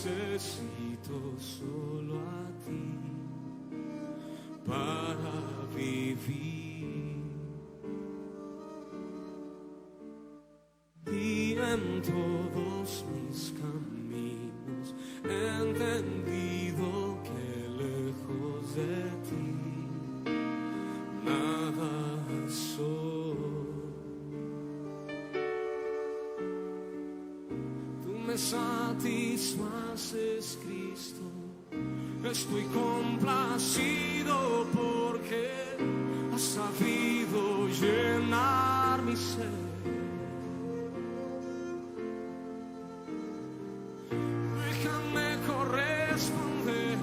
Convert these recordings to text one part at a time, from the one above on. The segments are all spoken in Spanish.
necesito solo a ti para vivir. Y en todos mis caminos he entendido que lejos de ti nada soy. Tú me satisfaces, Cristo. Estoy complacido porque has sabido llenar mi ser. Déjame corresponder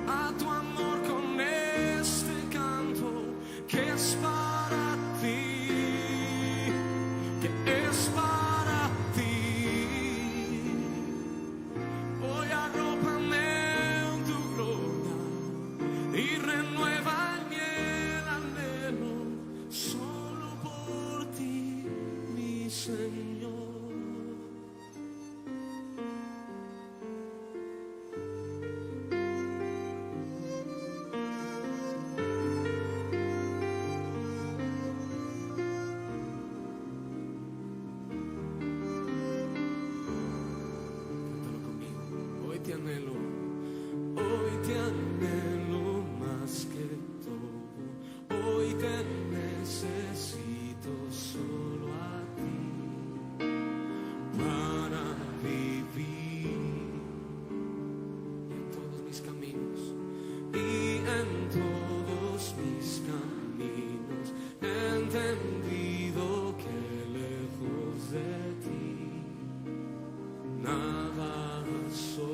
a tu amor con este canto que es para ti, que es para ti. Hoy arrópame en tu gloria y renueva en mí el anhelo solo por ti, mi Señor. Hoy te anhelo más que todo, hoy te necesito solo a ti para vivir. En todos mis caminos y en todos mis caminos he entendido que lejos de ti nada soy.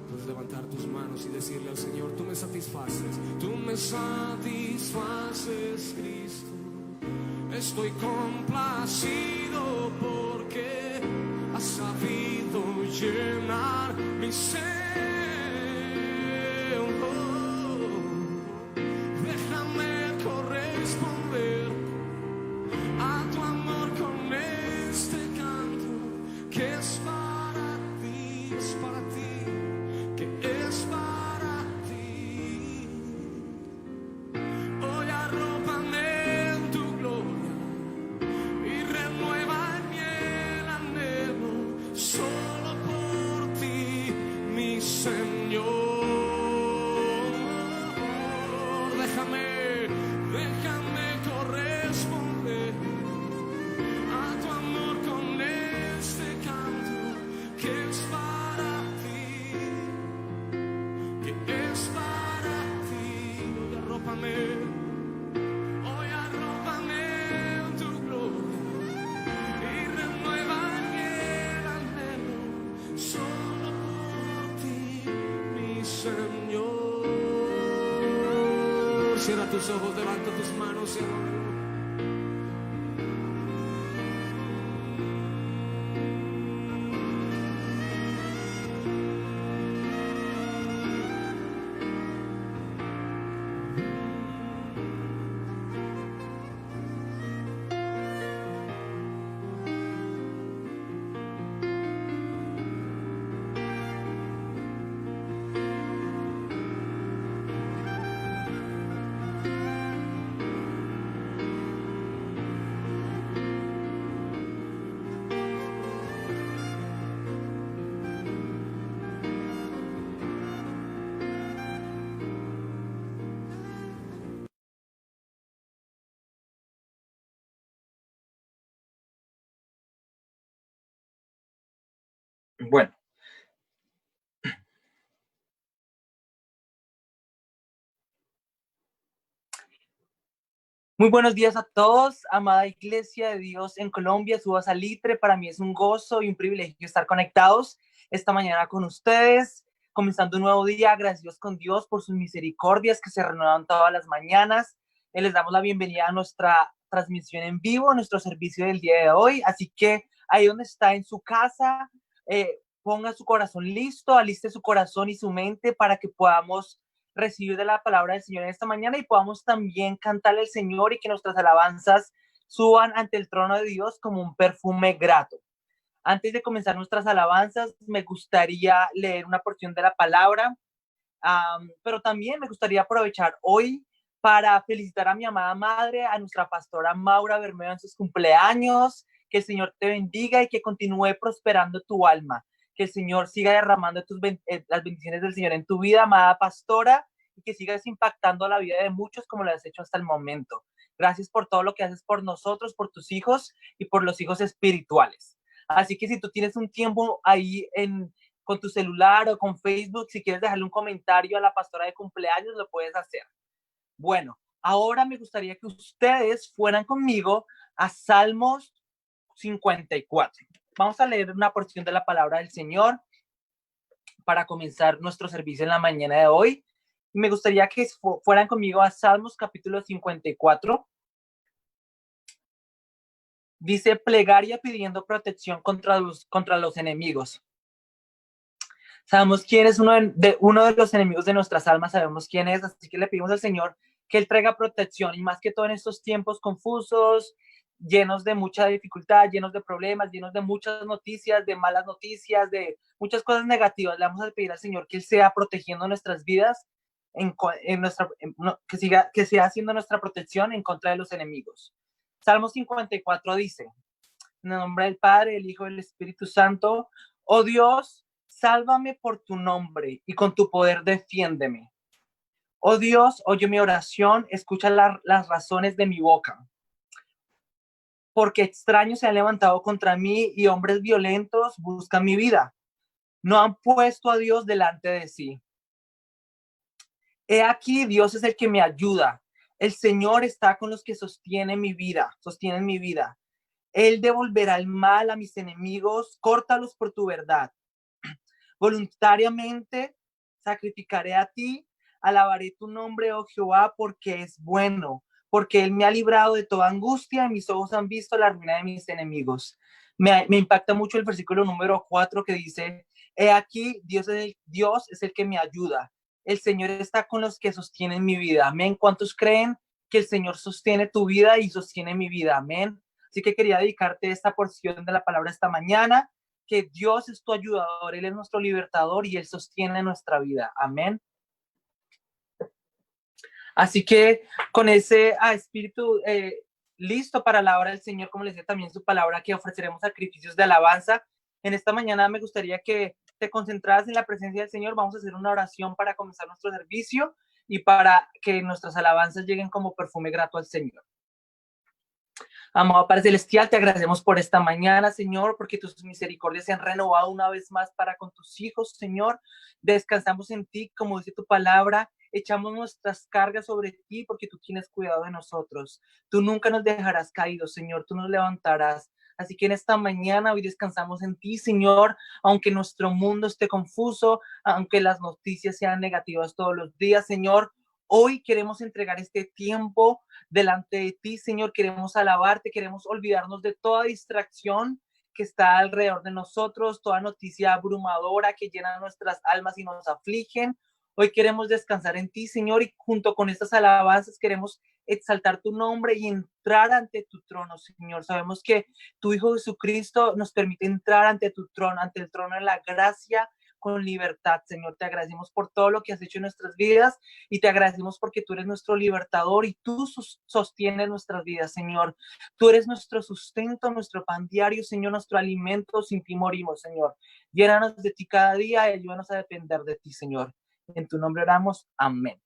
Puedes levantar tus manos y decirle al Señor: tú me satisfaces, Cristo. Estoy complacido porque has sabido llenar mi ser. Déjame corresponder a tu amor con este canto que es para ti, es para ti, que es para ti. Hoy arrópame en tu gloria y renueva en mí el anhelo solo por ti, mi Señor. Déjame corresponder a tu amor con este canto que es para ti, que es para ti. Hoy arrópame en tu gloria y renueva en mí el anhelo solo por ti, mi Señor. Cierra tus ojos, levanta tus manos y adóralo. Bueno, muy buenos días a todos, amada Iglesia de Dios en Colombia, Suba Salitre. Para mí es un gozo y un privilegio estar conectados esta mañana con ustedes, comenzando un nuevo día, agradecidos con Dios por sus misericordias que se renuevan todas las mañanas. Les damos la bienvenida a nuestra transmisión en vivo, a nuestro servicio del día de hoy, así que ahí donde está en su casa, ponga su corazón listo, aliste su corazón y su mente para que podamos recibir de la palabra del Señor en esta mañana y podamos también cantarle al Señor y que nuestras alabanzas suban ante el trono de Dios como un perfume grato. Antes de comenzar nuestras alabanzas, me gustaría leer una porción de la palabra, pero también me gustaría aprovechar hoy para felicitar a mi amada madre, a nuestra pastora Maura Bermeo en sus cumpleaños. Que el Señor te bendiga y que continúe prosperando tu alma. Que el Señor siga derramando las bendiciones del Señor en tu vida, amada pastora, y que sigas impactando la vida de muchos como lo has hecho hasta el momento. Gracias por todo lo que haces por nosotros, por tus hijos y por los hijos espirituales. Así que si tú tienes un tiempo ahí con tu celular o con Facebook, si quieres dejarle un comentario a la pastora de cumpleaños, lo puedes hacer. Bueno, ahora me gustaría que ustedes fueran conmigo a Salmos 54. Vamos a leer una porción de la palabra del Señor para comenzar nuestro servicio en la mañana de hoy. Me gustaría que fueran conmigo a Salmos capítulo 54. Dice: plegaria pidiendo protección contra los enemigos. Sabemos quién es uno de los enemigos de nuestras almas, sabemos quién es, así que le pedimos al Señor que Él traiga protección, y más que todo en estos tiempos confusos, llenos de mucha dificultad, llenos de problemas, llenos de muchas noticias, de malas noticias, de muchas cosas negativas. Le vamos a pedir al Señor que Él sea protegiendo nuestras vidas, que siga haciendo nuestra protección en contra de los enemigos. Salmo 54 dice: en el nombre del Padre, el Hijo y el Espíritu Santo. Oh Dios, sálvame por tu nombre y con tu poder defiéndeme. Oh Dios, oye mi oración, escucha las razones de mi boca. Porque extraños se han levantado contra mí y hombres violentos buscan mi vida. No han puesto a Dios delante de sí. He aquí, Dios es el que me ayuda. El Señor está con los que sostienen mi vida. Él devolverá el mal a mis enemigos, córtalos por tu verdad. Voluntariamente sacrificaré a ti, alabaré tu nombre, oh Jehová, porque es bueno, porque Él me ha librado de toda angustia, y mis ojos han visto la ruina de mis enemigos. Me impacta mucho el versículo número 4 que dice: he aquí, Dios es el que me ayuda. El Señor está con los que sostienen mi vida. Amén. ¿Cuántos creen que el Señor sostiene tu vida y sostiene mi vida? Amén. Así que quería dedicarte esta porción de la palabra esta mañana, que Dios es tu ayudador, Él es nuestro libertador y Él sostiene nuestra vida. Amén. Así que con ese espíritu listo para la hora del Señor, como les decía también su palabra, que ofreceremos sacrificios de alabanza. En esta mañana me gustaría que te concentraras en la presencia del Señor. Vamos a hacer una oración para comenzar nuestro servicio y para que nuestras alabanzas lleguen como perfume grato al Señor. Amado Padre Celestial, te agradecemos por esta mañana, Señor, porque tus misericordias se han renovado una vez más para con tus hijos, Señor. Descansamos en ti, como dice tu palabra, echamos nuestras cargas sobre ti porque tú tienes cuidado de nosotros. Tú nunca nos dejarás caídos, Señor, tú nos levantarás. Así que en esta mañana hoy descansamos en ti, Señor, aunque nuestro mundo esté confuso, aunque las noticias sean negativas todos los días, Señor. Hoy queremos entregar este tiempo delante de ti, Señor. Queremos alabarte, queremos olvidarnos de toda distracción que está alrededor de nosotros, toda noticia abrumadora que llena nuestras almas y nos afligen. Hoy queremos descansar en ti, Señor, y junto con estas alabanzas queremos exaltar tu nombre y entrar ante tu trono, Señor. Sabemos que tu Hijo Jesucristo nos permite entrar ante tu trono, ante el trono de la gracia, con libertad, Señor. Te agradecemos por todo lo que has hecho en nuestras vidas y te agradecemos porque tú eres nuestro libertador y tú sostienes nuestras vidas, Señor. Tú eres nuestro sustento, nuestro pan diario, Señor, nuestro alimento. Sin ti morimos, Señor. Llénanos de ti cada día y ayúdanos a depender de ti, Señor. En tu nombre oramos. Amén.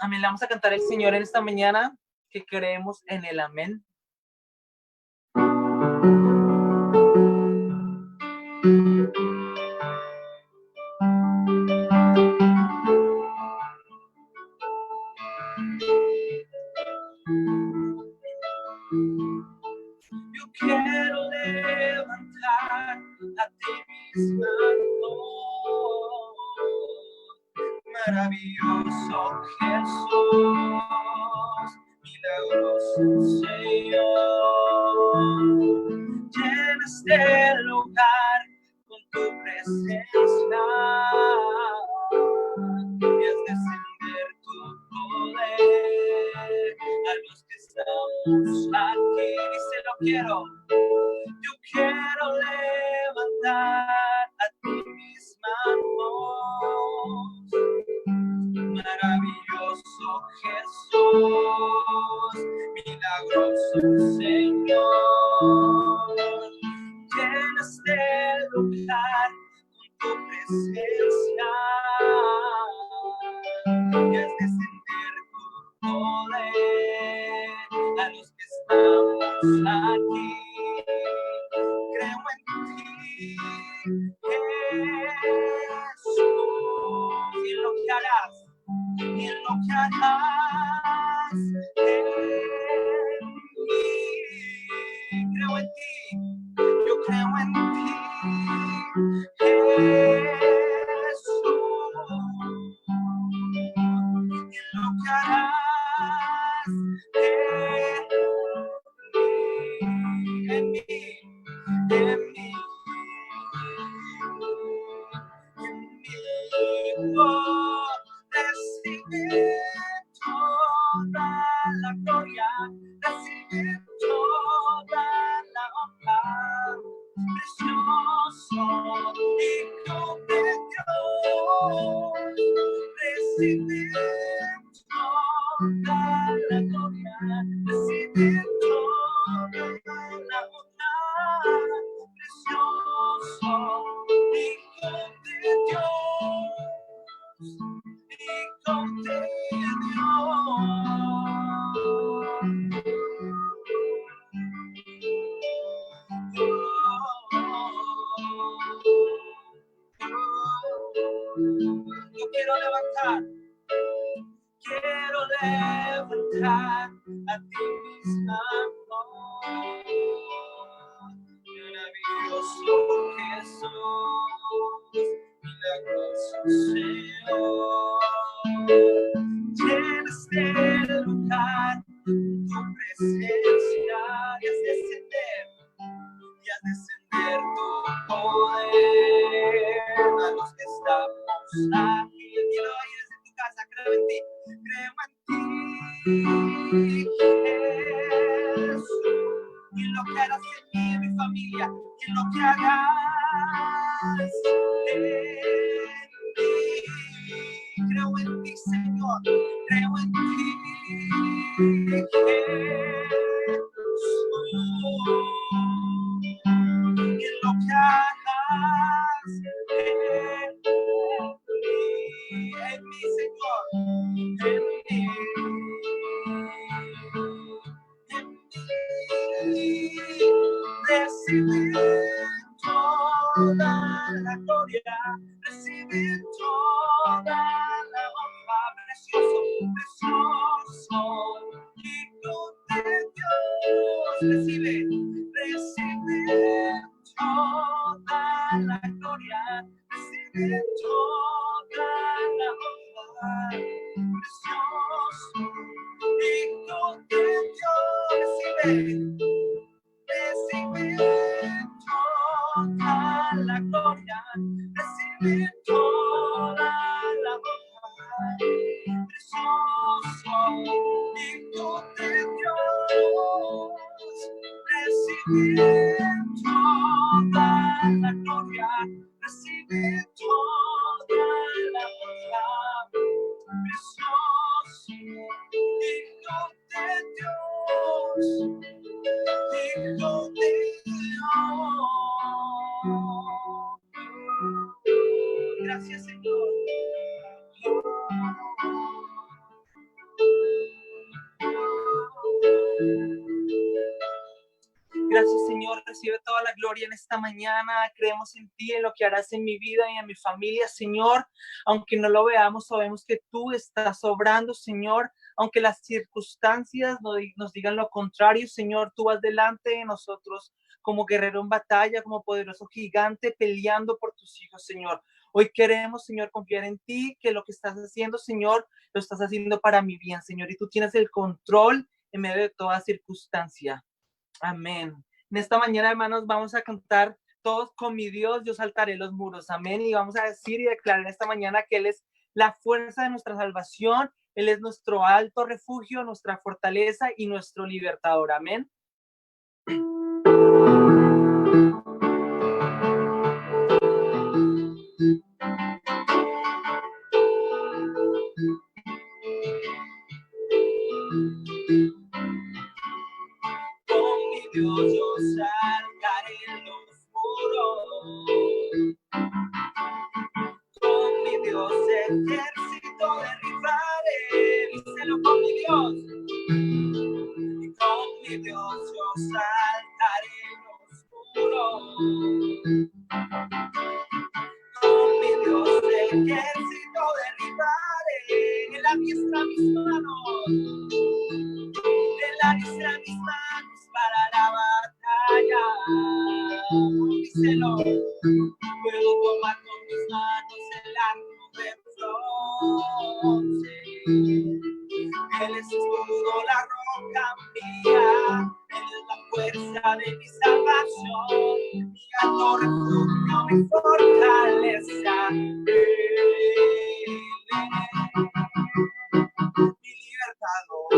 Amén. Le vamos a cantar al Señor en esta mañana, que creemos en el amén. Yo quiero levantar a ti mis manos. Maravilloso Jesús, milagroso Señor, llena este lugar con tu presencia y haz descender tu poder, aquí, dice, yo quiero levantar a ti mis manos. Maravilloso Jesús, milagroso Señor, llena este lugar con tu presencia y haz descender tu poder a los que estamos aquí. Creo en ti, Jesús, y en lo que harás. Y en lo que harás en mí. Creo en ti, yo creo en ti, Jesús. Y en lo que harás en mí, en mí. Oh, recibe toda la gloria, recibe toda la honra, precioso Hijo de Dios, recibe toda la gloria, recibe toda la honra, precioso Hijo de Dios, Hijo de Yo quiero levantar a ti mis manos. Maravilloso Jesús, milagroso Señor, llena este lugar con tu presencia y haz descender tu poder a los que estamos aquí. El día de hoy desde tu casa, creo en ti, Jesús, y en lo que harás en mí, en mi familia, y en lo que hagas en mí. Creo en ti, Señor, creo en ti, Jesús, y en lo que hagas en mí, Señor, en mí, recibe toda la gloria, recibe toda la honra, precioso, precioso Hijo de Dios, recibe toda la gloria, recibe toda la honra, precioso Hijo de Dios, recibe toda la gloria, recibe toda la honra, precioso Hijo de Dios, recibe toda la gloria, recibe toda la honra, precioso Hijo de Dios, Hijo de Dios. Gracias, Señor. Gracias, Señor, recibe toda la gloria en esta mañana. Creemos en ti, en lo que harás en mi vida y en mi familia, Señor. Aunque no lo veamos, sabemos que tú estás obrando, Señor. Aunque las circunstancias nos digan lo contrario, Señor, tú vas delante de nosotros como guerrero en batalla, como poderoso gigante, peleando por tus hijos, Señor. Hoy queremos, Señor, confiar en ti, que lo que estás haciendo, Señor, lo estás haciendo para mi bien, Señor. Y tú tienes el control en medio de toda circunstancia. Amén. En esta mañana, hermanos, vamos a cantar todos con mi Dios, yo saltaré los muros. Amén. Y vamos a decir y declarar en esta mañana que Él es la fuerza de nuestra salvación. Él es nuestro alto refugio, nuestra fortaleza y nuestro libertador. Amén. Con mi Dios yo saltaré los muros. Con mi Dios ejército derribaré. Díselo con mi Dios. Y con mi Dios yo saltaré los muros. Con mi Dios ejército derribaré. Él adiestra mis manos. Él adiestra mis manos para la batalla. Díselo. Puedo tomar con mis manos el arco de bronce. Él es escudo, la roca mía. Él es la fuerza de mi salvación. Mi alto refugio, mi fortaleza. Mi libertador.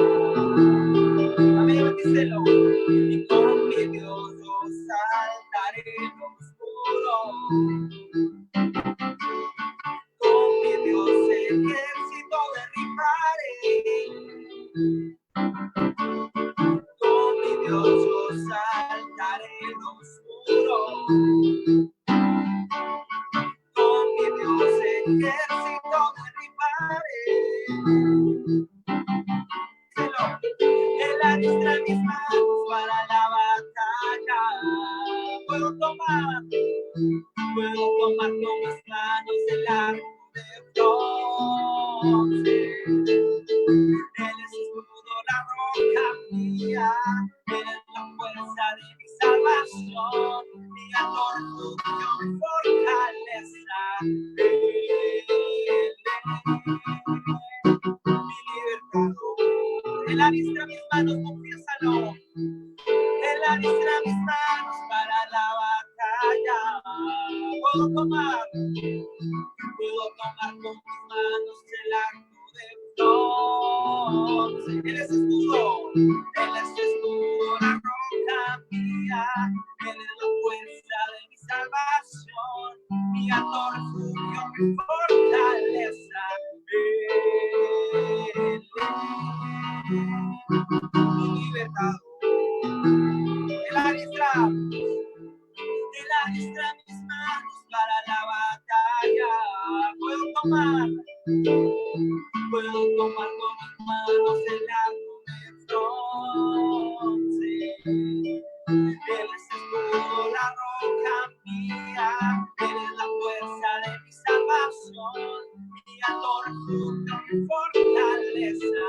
Amén, díselo. Y con mi Dios yo saltaré los muros. Con mi Dios ejército derribaré. Con mi Dios yo saltaré los muros. Con mi Dios ejército derribaré. Él adiestra mis manos para la batalla. Puedo tomar con mis manos el arco de bronce. Él es escudo, la roca mía. Él es la fuerza de mi salvación. Mi alto refugio, mi fortaleza. Mi libertador. Él adiestra mis manos, confiésalo. Él adiestra mis manos para la batalla. Puedo tomar con mis manos el arco de bronce. Él es escudo, la roca mía. Él es la fuerza de mi salvación. Mi alto refugio, mi fortaleza. Mi libertador. Él adiestra mis manos para la batalla. Puedo tomar con mis manos el arco de bronce. Él es escudo, la roca mía. Él es la fuerza de mi salvación. Mi alto refugio, mi fortaleza.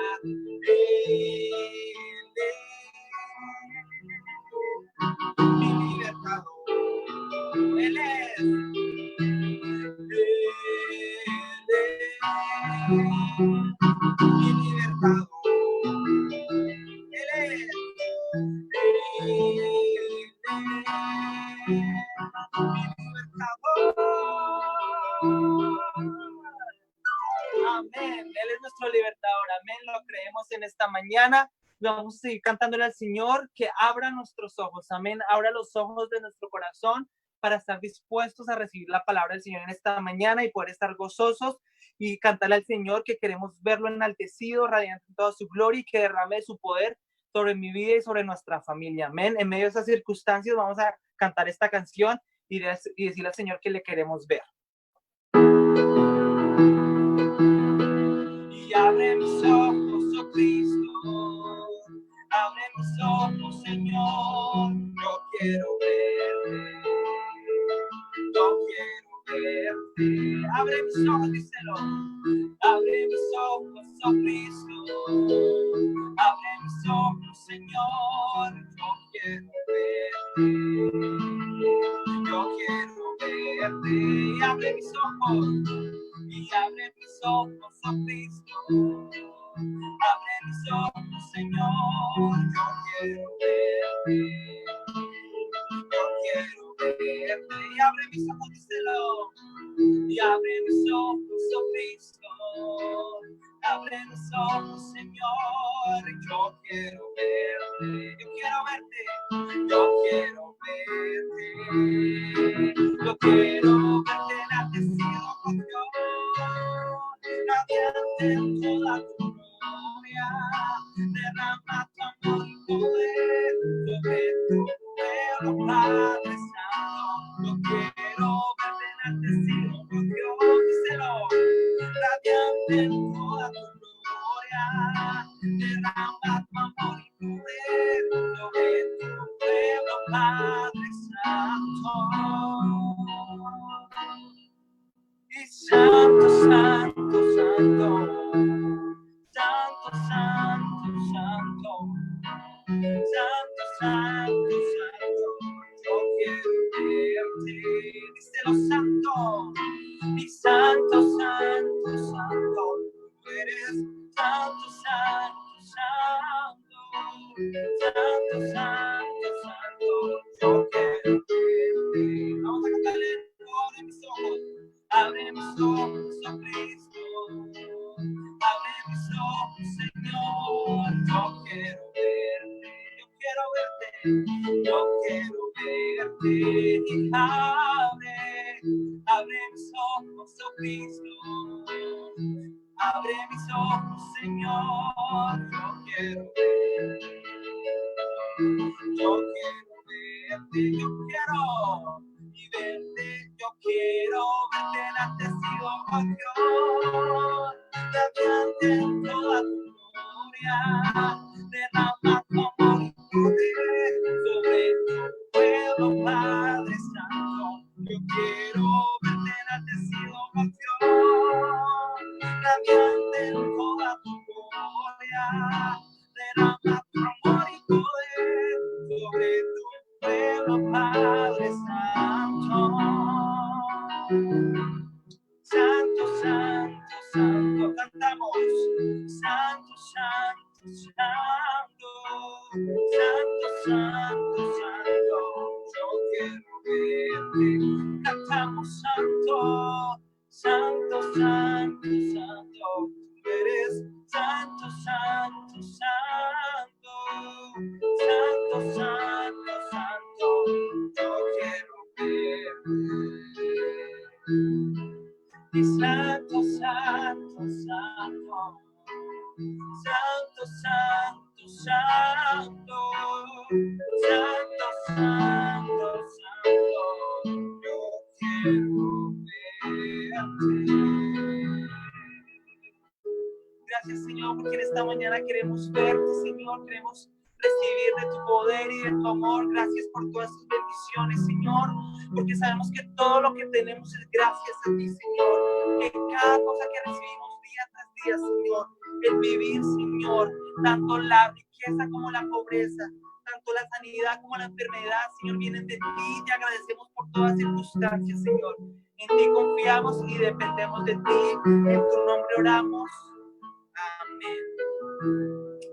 Mi libertador. Él es mi libertador. Él es mi libertador. Amén. Él es nuestro libertador. Amén. Lo creemos en esta mañana. Vamos a seguir cantándole al Señor que abra nuestros ojos. Amén. Abra los ojos de nuestro corazón para estar dispuestos a recibir la palabra del Señor en esta mañana y poder estar gozosos y cantarle al Señor que queremos verlo enaltecido, radiante en toda su gloria y que derrame su poder sobre mi vida y sobre nuestra familia. Amén. En medio de esas circunstancias vamos a cantar esta canción y decirle al Señor que le queremos ver. Y abre mis ojos, oh Cristo, abre mis ojos, Señor, yo quiero verte, yo quiero verte. Abre mis ojos, díselo. Abre mis ojos, oh Cristo, abre mis ojos, Señor, yo quiero verte, yo quiero verte. Y abre mis ojos, oh Cristo, abre mis ojos, Señor, yo quiero verte, yo quiero verte. Y abre mis ojos, díselo. Y abre mis ojos, oh Cristo, Abre mis ojos, Señor, yo quiero verte, yo quiero verte, yo quiero verte, yo quiero verte enaltecido con Dios, radiante en toda tu gloria, derrama tu amor y poder sobre tu pueblo, Padre Santo, yo quiero verte enaltecido con Dios, díselo, radiante en toda tu gloria, derrama tu amor y poder sobre tu pueblo, Padre Santo. Y santo, santo, santo, santo, santo, santo, santo, santo, santo, yo quiero verte, díselo santo, y santo, santo, santo, tú eres santo, santo, santo, santo, santo, santo, yo quiero verte. Vamos a cantarle, abre mis ojos. Abre mis ojos, oh Cristo, abre mis ojos, Señor, yo quiero verte, yo quiero verte, y abre mis ojos, oh Cristo, abre mis ojos, Señor, yo quiero verte, yo quiero verte, yo quiero y verte, yo quiero verte enaltecido con Dios, radiante en toda tu gloria, derrama tu amor y poder sobre tu pueblo, Padre Santo, yo quiero verte enaltecido con Dios, radiante en toda tu gloria, derrama tu amor y poder sobre tu pueblo, Padre Santo. Santo, santo, santo, cantamos. Santo, santo, santo, santo, santo, santo, yo quiero verte. Cantamos santo, santo, santo, santo, tú eres santo, santo, santo, santo, santo, santo, yo quiero verte. Y santo, santo, santo, santo, santo, santo, santo, santo, santo, yo quiero verte. Gracias, Señor, porque en esta mañana queremos verte, Señor, queremos recibir de tu poder y de tu amor. Gracias por todas tus bendiciones, Señor, porque sabemos que todo lo que tenemos es gracias a ti, Señor, que cada cosa que recibimos día tras día, Señor, el vivir, Señor, tanto la riqueza como la pobreza, tanto la sanidad como la enfermedad, Señor, vienen de ti. Te agradecemos por todas circunstancias, Señor. En ti confiamos y dependemos de ti. En tu nombre oramos. Amén.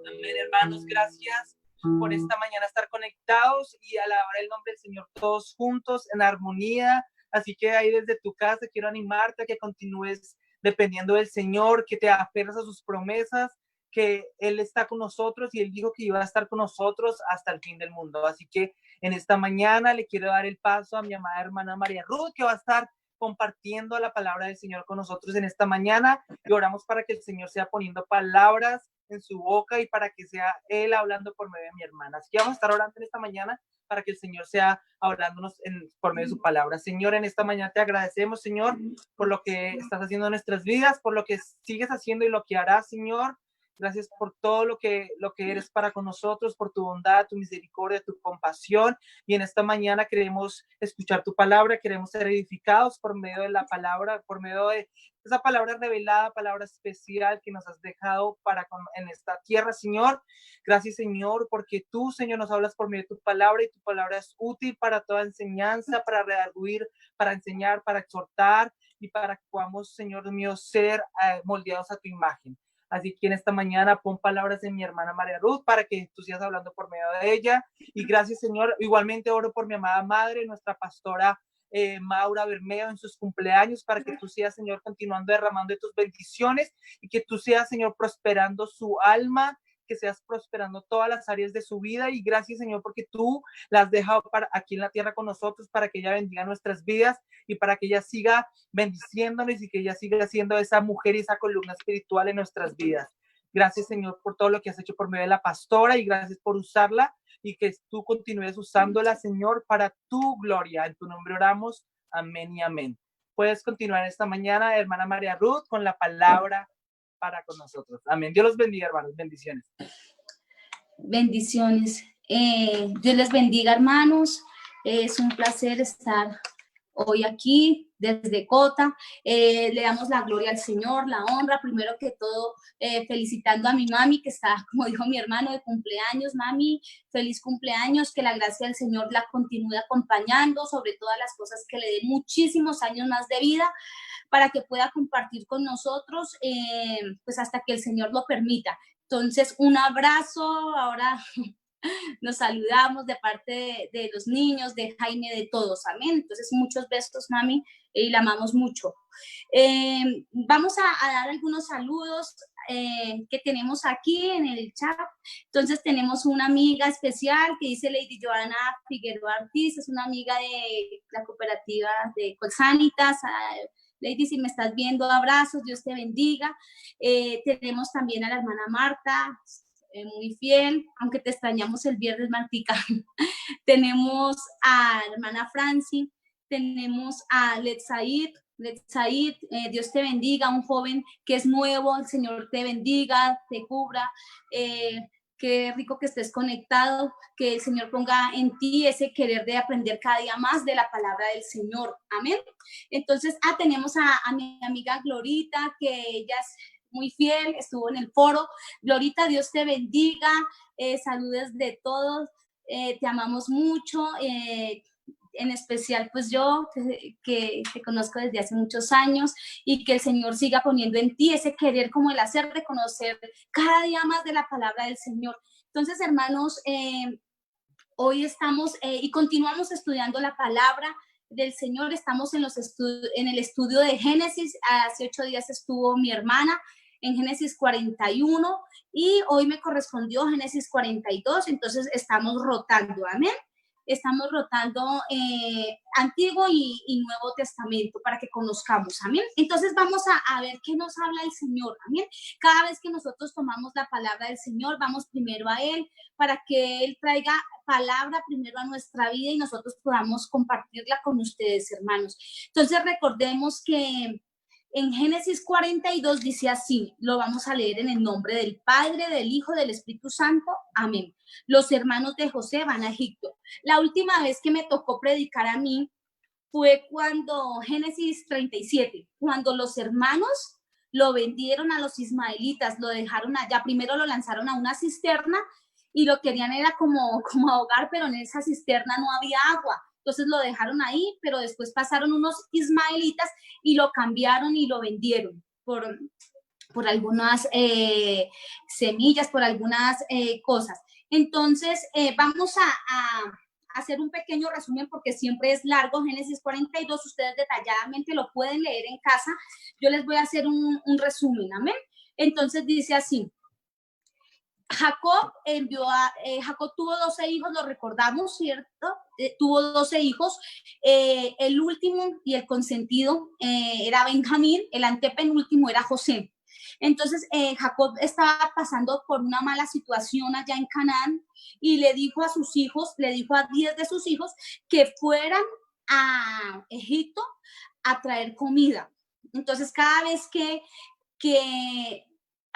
Amén, hermanos. Gracias por esta mañana estar conectados y alabar el nombre del Señor todos juntos en armonía. Así que ahí desde tu casa quiero animarte a que continúes dependiendo del Señor, que te aferres a sus promesas, que Él está con nosotros y Él dijo que iba a estar con nosotros hasta el fin del mundo. Así que en esta mañana le quiero dar el paso a mi amada hermana María Ruth, que va a estar compartiendo la palabra del Señor con nosotros en esta mañana, y oramos para que el Señor sea poniendo palabras en su boca y para que sea Él hablando por medio de mi hermana. Así que vamos a estar orando en esta mañana para que el Señor sea hablándonos por medio de su palabra. Señor, en esta mañana te agradecemos, Señor, por lo que estás haciendo en nuestras vidas, por lo que sigues haciendo y lo que harás, Señor. Gracias por todo lo que eres para con nosotros, por tu bondad, tu misericordia, tu compasión. Y en esta mañana queremos escuchar tu palabra, queremos ser edificados por medio de la palabra, por medio de esa palabra revelada, palabra especial que nos has dejado en esta tierra, Señor. Gracias, Señor, porque tú, Señor, nos hablas por medio de tu palabra y tu palabra es útil para toda enseñanza, para redarguir, para enseñar, para exhortar y para que podamos, Señor mío, ser moldeados a tu imagen. Así que en esta mañana pon palabras en mi hermana María Ruth para que tú sigas hablando por medio de ella. Y gracias, Señor. Igualmente oro por mi amada madre, nuestra pastora Maura Bermeo en sus cumpleaños, para que tú seas, Señor, continuando derramando de tus bendiciones y que tú seas, Señor, prosperando su alma, que seas prosperando todas las áreas de su vida. Y gracias, Señor, porque tú la has dejado aquí en la tierra con nosotros, para que ella bendiga nuestras vidas y para que ella siga bendiciéndonos y que ella siga siendo esa mujer y esa columna espiritual en nuestras vidas. Gracias, Señor, por todo lo que has hecho por medio de la pastora, y gracias por usarla y que tú continúes usándola, Señor, para tu gloria. En tu nombre oramos. Amén y amén. Puedes continuar esta mañana, hermana María Ruth, con la palabra para con nosotros. Amén. Dios los bendiga, hermanos. Bendiciones. Bendiciones. Dios les bendiga, hermanos. Es un placer estar hoy aquí desde Cota. Le damos la gloria al Señor, la honra, primero que todo, felicitando a mi mami, que está, como dijo mi hermano, de cumpleaños. Mami, feliz cumpleaños, que la gracia del Señor la continúe acompañando, sobre todas las cosas, que le dé muchísimos años más de vida, para que pueda compartir con nosotros, pues hasta que el Señor lo permita. Entonces, un abrazo. Ahora nos saludamos de parte de los niños, de Jaime, de todos, amén. Entonces, muchos besos, mami, y la amamos mucho. Vamos a dar algunos saludos que tenemos aquí en el chat. Entonces, tenemos una amiga especial que dice Lady Joana Figueroa Ortiz, es una amiga de la cooperativa de Colsanitas. Lady, si me estás viendo, abrazos, Dios te bendiga. Tenemos también a la hermana Marta, muy fiel, aunque te extrañamos el viernes, Martica. Tenemos a la hermana Franci, tenemos a Letzaid, Dios te bendiga, un joven que es nuevo, el Señor te bendiga, te cubra. Qué rico que estés conectado, que el Señor ponga en ti ese querer de aprender cada día más de la palabra del Señor. Amén. Entonces, tenemos a mi amiga Glorita, que ella es muy fiel, estuvo en el foro. Glorita, Dios te bendiga, saludes de todos, te amamos mucho, en especial pues yo, que te conozco desde hace muchos años, y que el Señor siga poniendo en ti ese querer, como el hacer de conocer cada día más de la palabra del Señor. Entonces, hermanos, hoy estamos y continuamos estudiando la palabra del Señor. Estamos en el estudio de Génesis. Hace 8 días estuvo mi hermana en Génesis 41 y hoy me correspondió Génesis 42, entonces estamos rotando, amén. Estamos rotando Antiguo y Nuevo Testamento para que conozcamos, amén. Entonces vamos a ver qué nos habla el Señor, amén. Cada vez que nosotros tomamos la palabra del Señor, vamos primero a Él, para que Él traiga palabra primero a nuestra vida y nosotros podamos compartirla con ustedes, hermanos. Entonces recordemos que en Génesis 42 dice así, lo vamos a leer en el nombre del Padre, del Hijo, del Espíritu Santo, amén. Los hermanos de José van a Egipto. La última vez que me tocó predicar a mí fue cuando, Génesis 37, cuando los hermanos lo vendieron a los ismaelitas, lo dejaron allá, primero lo lanzaron a una cisterna y lo querían era como ahogar, pero en esa cisterna no había agua. Entonces lo dejaron ahí, pero después pasaron unos ismaelitas y lo cambiaron y lo vendieron por algunas semillas, por algunas cosas. Entonces vamos a hacer un pequeño resumen porque siempre es largo. Génesis 42, ustedes detalladamente lo pueden leer en casa. Yo les voy a hacer un resumen, amén. Entonces dice así. Jacob Jacob tuvo 12 hijos, lo recordamos, ¿cierto? Tuvo 12 hijos, el último y el consentido era Benjamín, el antepenúltimo era José. Entonces Jacob estaba pasando por una mala situación allá en Canaán y le dijo a sus hijos, le dijo a 10 de sus hijos que fueran a Egipto a traer comida. Entonces cada vez que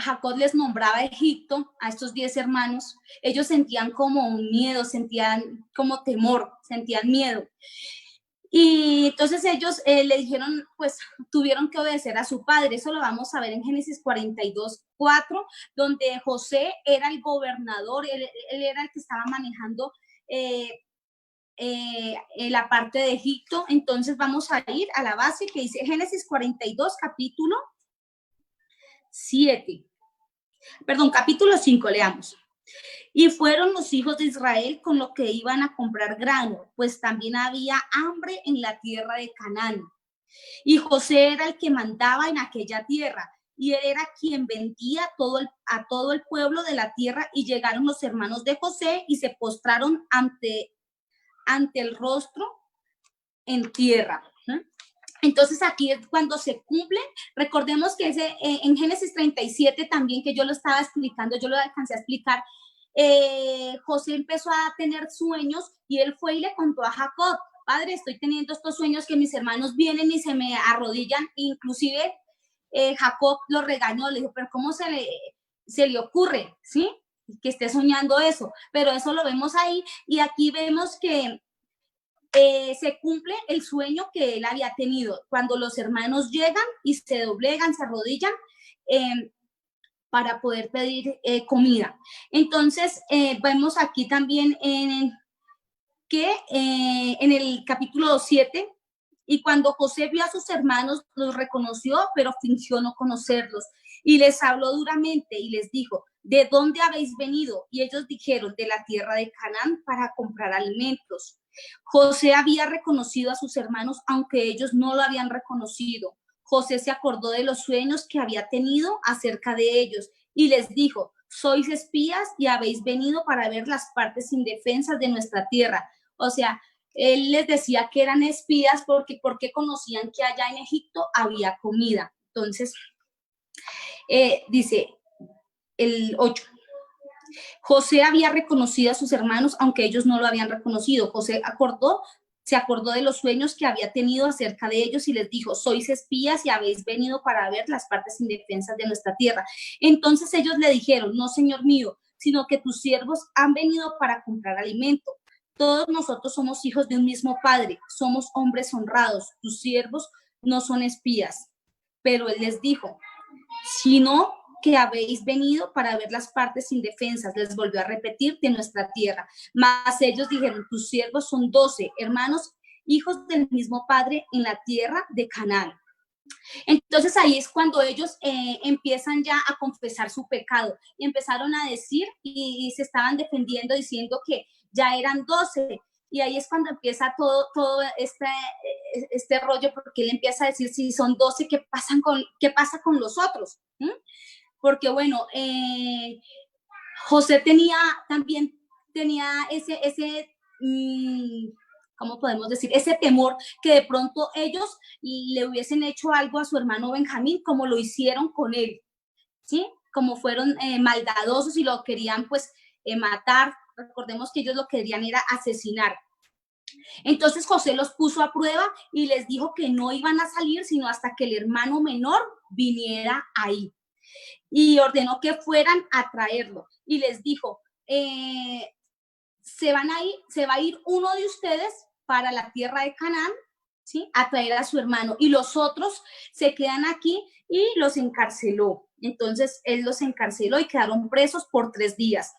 Jacob les nombraba Egipto a estos 10 hermanos, ellos sentían como un miedo, sentían como temor, sentían miedo. Y entonces ellos le dijeron, pues tuvieron que obedecer a su padre. Eso lo vamos a ver en Génesis 42:4, donde José era el gobernador, él era el que estaba manejando la parte de Egipto. Entonces vamos a ir a la base que dice Génesis 42, capítulo 5, leamos. Y fueron los hijos de Israel con lo que iban a comprar grano, pues también había hambre en la tierra de Canaán. Y José era el que mandaba en aquella tierra, y él era quien vendía a todo el pueblo de la tierra. Y llegaron los hermanos de José y se postraron ante el rostro en tierra. Entonces aquí es cuando se cumple. Recordemos que en Génesis 37 también, que yo lo estaba explicando, yo lo alcancé a explicar, José empezó a tener sueños y él fue y le contó a Jacob: padre, estoy teniendo estos sueños que mis hermanos vienen y se me arrodillan. Inclusive Jacob lo regañó, le dijo: pero ¿cómo se le ocurre? ¿Sí? Que esté soñando eso. Pero eso lo vemos ahí, y aquí vemos que se cumple el sueño que él había tenido, cuando los hermanos llegan y se doblegan, se arrodillan para poder pedir comida. Entonces, vemos aquí también que en el capítulo 7, y cuando José vio a sus hermanos, los reconoció, pero fingió no conocerlos. Y les habló duramente y les dijo: ¿de dónde habéis venido? Y ellos dijeron: de la tierra de Canaán, para comprar alimentos. José había reconocido a sus hermanos, aunque ellos no lo habían reconocido. José se acordó de los sueños que había tenido acerca de ellos y les dijo: sois espías y habéis venido para ver las partes indefensas de nuestra tierra. O sea, él les decía que eran espías porque conocían que allá en Egipto había comida. Entonces, dice el 8. José había reconocido a sus hermanos, aunque ellos no lo habían reconocido. José se acordó de los sueños que había tenido acerca de ellos y les dijo: sois espías y habéis venido para ver las partes indefensas de nuestra tierra. Entonces ellos le dijeron: no, señor mío, sino que tus siervos han venido para comprar alimento. Todos nosotros somos hijos de un mismo padre, somos hombres honrados, tus siervos no son espías. Pero él les dijo: sino que habéis venido para ver las partes indefensas, les volvió a repetir, de nuestra tierra. Mas ellos dijeron: tus siervos son 12 hermanos, hijos del mismo padre, en la tierra de Canaán. Entonces ahí es cuando ellos empiezan ya a confesar su pecado y empezaron a decir y se estaban defendiendo diciendo que ya eran 12. Y ahí es cuando empieza todo este rollo, porque él empieza a decir: si son 12, ¿qué pasa con los otros? Porque bueno, José también tenía ese ¿cómo podemos decir? Ese temor que de pronto ellos le hubiesen hecho algo a su hermano Benjamín, como lo hicieron con él, ¿sí? Como fueron maldadosos y lo querían pues matar. Recordemos que ellos lo querían era asesinar. Entonces José los puso a prueba y les dijo que no iban a salir sino hasta que el hermano menor viniera ahí. Y ordenó que fueran a traerlo. Y les dijo: se va a ir uno de ustedes para la tierra de Canaán, ¿sí?, a traer a su hermano, y los otros se quedan aquí, y los encarceló. Entonces él los encarceló y quedaron presos por 3 días.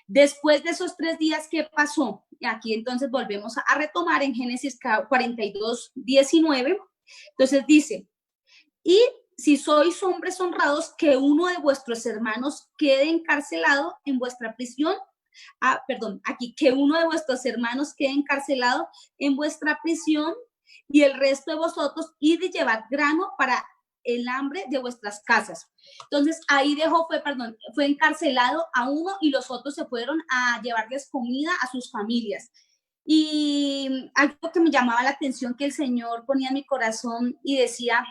Después de esos 3 días, ¿qué pasó? Aquí entonces volvemos a retomar en Génesis 42, 19. Entonces dice: y si sois hombres honrados, que uno de vuestros hermanos quede encarcelado en vuestra prisión. Aquí, que uno de vuestros hermanos quede encarcelado en vuestra prisión, y el resto de vosotros id y llevad grano para el hambre de vuestras casas. Entonces ahí fue encarcelado a uno, y los otros se fueron a llevarles comida a sus familias. Y algo que me llamaba la atención, que el Señor ponía en mi corazón y decía,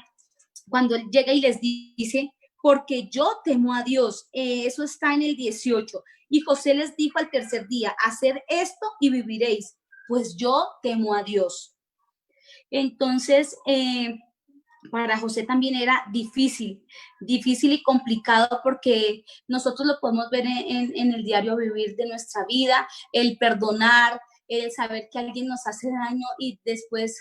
cuando él llega y les dice: porque yo temo a Dios. Eso está en el 18. Y José les dijo al tercer día: haced esto y viviréis, pues yo temo a Dios. Entonces, para José también era difícil y complicado, porque nosotros lo podemos ver en el diario vivir de nuestra vida, el perdonar, el saber que alguien nos hace daño y después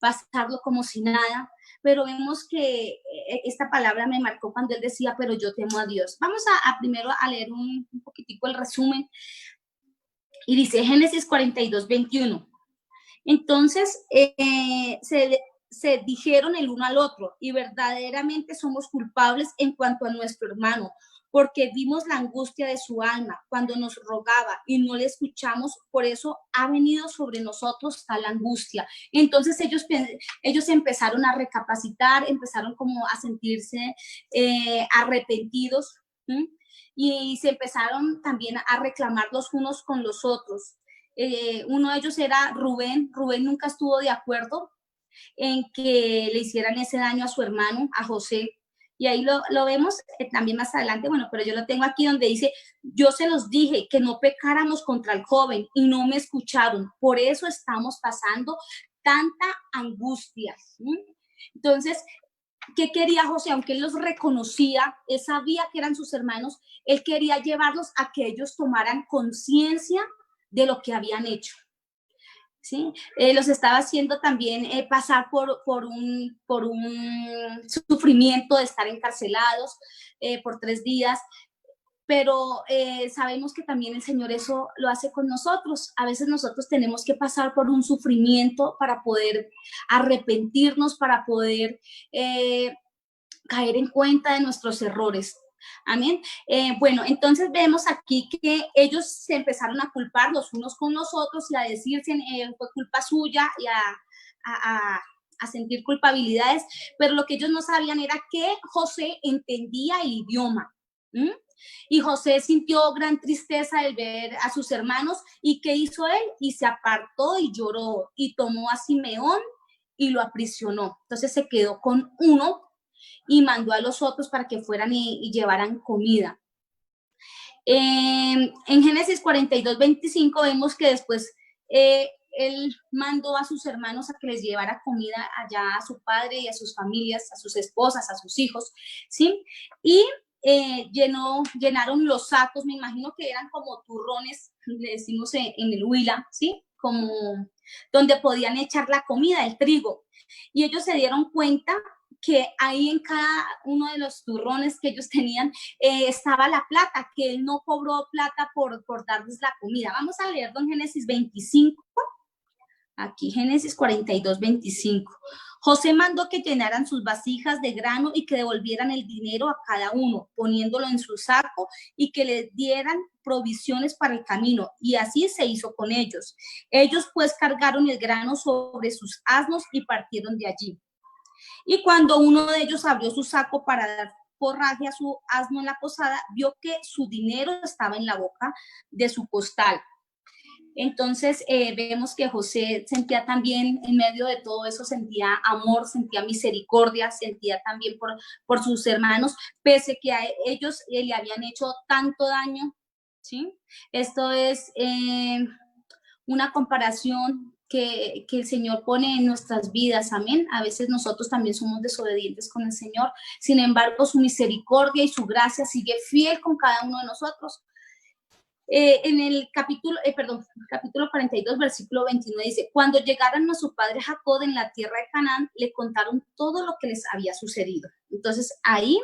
pasarlo como si nada. Pero vemos que esta palabra me marcó cuando él decía: pero yo temo a Dios. Vamos a primero a leer un poquitico el resumen. Y dice Génesis 42, 21. Entonces se dijeron el uno al otro: y verdaderamente somos culpables en cuanto a nuestro hermano, porque vimos la angustia de su alma cuando nos rogaba y no le escuchamos, por eso ha venido sobre nosotros tal angustia. Entonces ellos empezaron a recapacitar, empezaron como a sentirse arrepentidos, ¿sí? Y se empezaron también a reclamar los unos con los otros. Uno de ellos era Rubén. Rubén nunca estuvo de acuerdo en que le hicieran ese daño a su hermano, a José. Y ahí lo vemos también más adelante, bueno, pero yo lo tengo aquí donde dice, yo se los dije que no pecáramos contra el joven y no me escucharon, por eso estamos pasando tanta angustia. ¿Sí? Entonces, ¿qué quería José? Aunque él los reconocía, él sabía que eran sus hermanos, él quería llevarlos a que ellos tomaran conciencia de lo que habían hecho. ¿Sí? Los estaba haciendo también pasar por un sufrimiento de estar encarcelados por 3 días, pero sabemos que también el Señor eso lo hace con nosotros. A veces nosotros tenemos que pasar por un sufrimiento para poder arrepentirnos, para poder caer en cuenta de nuestros errores. Amén. Bueno, entonces vemos aquí que ellos se empezaron a culpar los unos con los otros y a decirse fue culpa suya y a sentir culpabilidades, pero lo que ellos no sabían era que José entendía el idioma. Y José sintió gran tristeza al ver a sus hermanos. ¿Y qué hizo él? Y se apartó y lloró y tomó a Simeón y lo aprisionó. Entonces se quedó con uno y mandó a los otros para que fueran y llevaran comida. En Génesis 42:25 vemos que después él mandó a sus hermanos a que les llevara comida allá a su padre y a sus familias, a sus esposas, a sus hijos, ¿sí? Y llenaron los sacos, me imagino que eran como turrones, le decimos en el Huila, ¿sí? Como donde podían echar la comida, el trigo. Y ellos se dieron cuenta que ahí en cada uno de los turrones que ellos tenían estaba la plata, que él no cobró plata por darles la comida. Vamos a leerlo en Génesis 25, aquí Génesis 42:25. José mandó que llenaran sus vasijas de grano y que devolvieran el dinero a cada uno, poniéndolo en su saco y que les dieran provisiones para el camino. Y así se hizo con ellos. Ellos pues cargaron el grano sobre sus asnos y partieron de allí. Y cuando uno de ellos abrió su saco para dar forraje a su asno en la posada, vio que su dinero estaba en la boca de su costal. Entonces vemos que José sentía también, en medio de todo eso, sentía amor, sentía misericordia, sentía también por sus hermanos, pese que a ellos le habían hecho tanto daño, ¿sí? Esto es una comparación que el Señor pone en nuestras vidas, amén. A veces nosotros también somos desobedientes con el Señor, sin embargo su misericordia y su gracia sigue fiel con cada uno de nosotros. En el capítulo 42, versículo 29 dice, cuando llegaron a su padre Jacob en la tierra de Canaán, le contaron todo lo que les había sucedido. Entonces ahí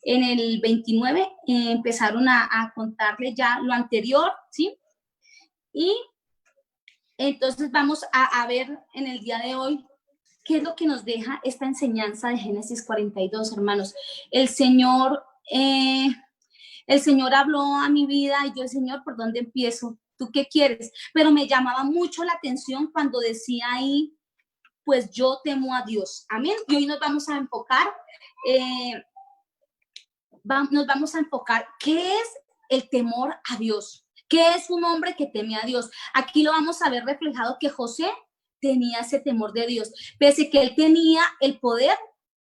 en el 29 empezaron a contarle ya lo anterior, ¿sí? Y entonces vamos a ver en el día de hoy qué es lo que nos deja esta enseñanza de Génesis 42, hermanos. El Señor habló a mi vida y yo, Señor, ¿por dónde empiezo? ¿Tú qué quieres? Pero me llamaba mucho la atención cuando decía ahí, pues yo temo a Dios. Amén. Y hoy nos vamos a enfocar, ¿qué es el temor a Dios? ¿Qué es un hombre que teme a Dios? Aquí lo vamos a ver reflejado que José tenía ese temor de Dios. Pese que él tenía el poder,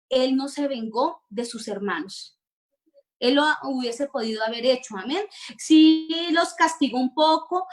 él no se vengó de sus hermanos. Él lo hubiese podido haber hecho, amén. Sí los castigó un poco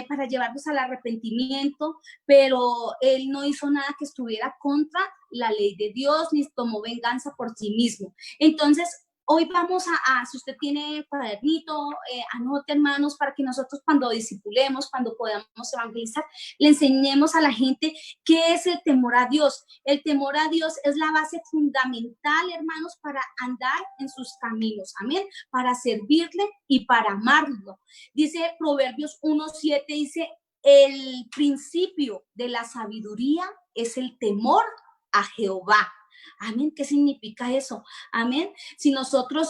para llevarlos al arrepentimiento, pero él no hizo nada que estuviera contra la ley de Dios, ni tomó venganza por sí mismo. Entonces, hoy vamos si usted tiene cuadernito, anote, hermanos, para que nosotros cuando discipulemos, cuando podamos evangelizar, le enseñemos a la gente qué es el temor a Dios. El temor a Dios es la base fundamental, hermanos, para andar en sus caminos, amén, para servirle y para amarlo. Dice Proverbios 1:7, dice, el principio de la sabiduría es el temor a Jehová. Amén. ¿Qué significa eso? Amén. Si nosotros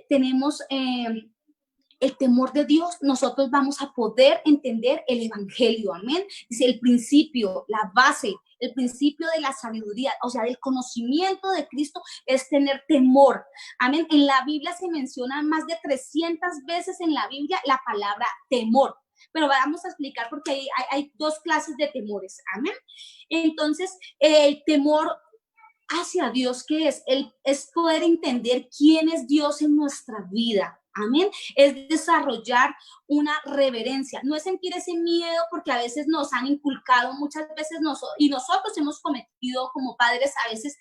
tenemos el temor de Dios, nosotros vamos a poder entender el evangelio, amén. Dice el principio, la base, el principio de la sabiduría, o sea, del conocimiento de Cristo es tener temor, amén. En la Biblia se menciona más de 300 veces en la Biblia la palabra temor, pero vamos a explicar porque hay dos clases de temores, amén. Entonces, el temor hacia Dios, ¿qué es? Es poder entender quién es Dios en nuestra vida. Amén. Es desarrollar una reverencia. No es sentir ese miedo porque a veces nos han inculcado muchas veces y nosotros hemos cometido como padres a veces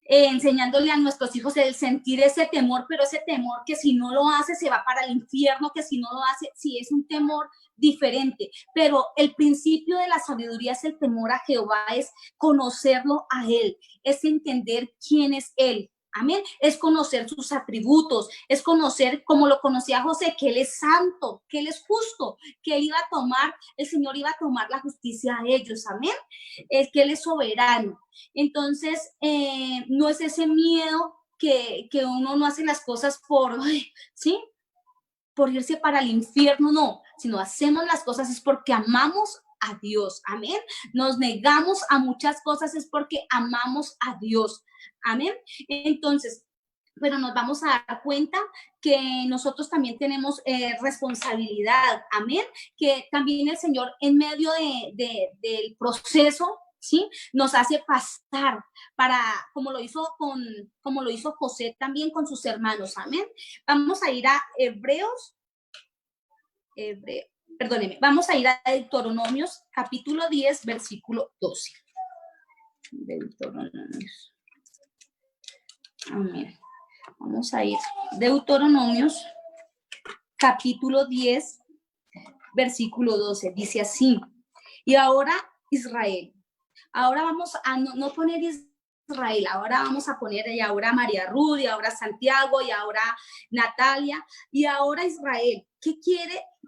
enseñándole a nuestros hijos el sentir ese temor, pero ese temor que si no lo hace se va para el infierno, que si no lo hace, sí, es un temor diferente, pero el principio de la sabiduría es el temor a Jehová, es conocerlo a Él, es entender quién es Él. Amén. Es conocer sus atributos, es conocer, como lo conocía José, que Él es santo, que Él es justo, que Él iba a tomar, el Señor iba a tomar la justicia a ellos. Amén. Es que Él es soberano. Entonces, no es ese miedo que uno no hace las cosas ¿sí? Por irse para el infierno, no, sino hacemos las cosas es porque amamos a Dios, amén. Nos negamos a muchas cosas es porque amamos a Dios, amén. Entonces, pero nos vamos a dar cuenta que nosotros también tenemos responsabilidad, amén, que también el Señor en medio del proceso, ¿sí? Nos hace pasar para, como lo hizo José también con sus hermanos, amén. Vamos a ir a vamos a ir a Deuteronomios, capítulo 10, versículo 12. Deuteronomios. Amén. Vamos a ir. Deuteronomios, capítulo 10, versículo 12. Dice así. Y ahora, Israel. Ahora vamos a no poner Israel, ahora vamos a poner y ahora María Ruth, y ahora Santiago, y ahora Natalia, y ahora Israel.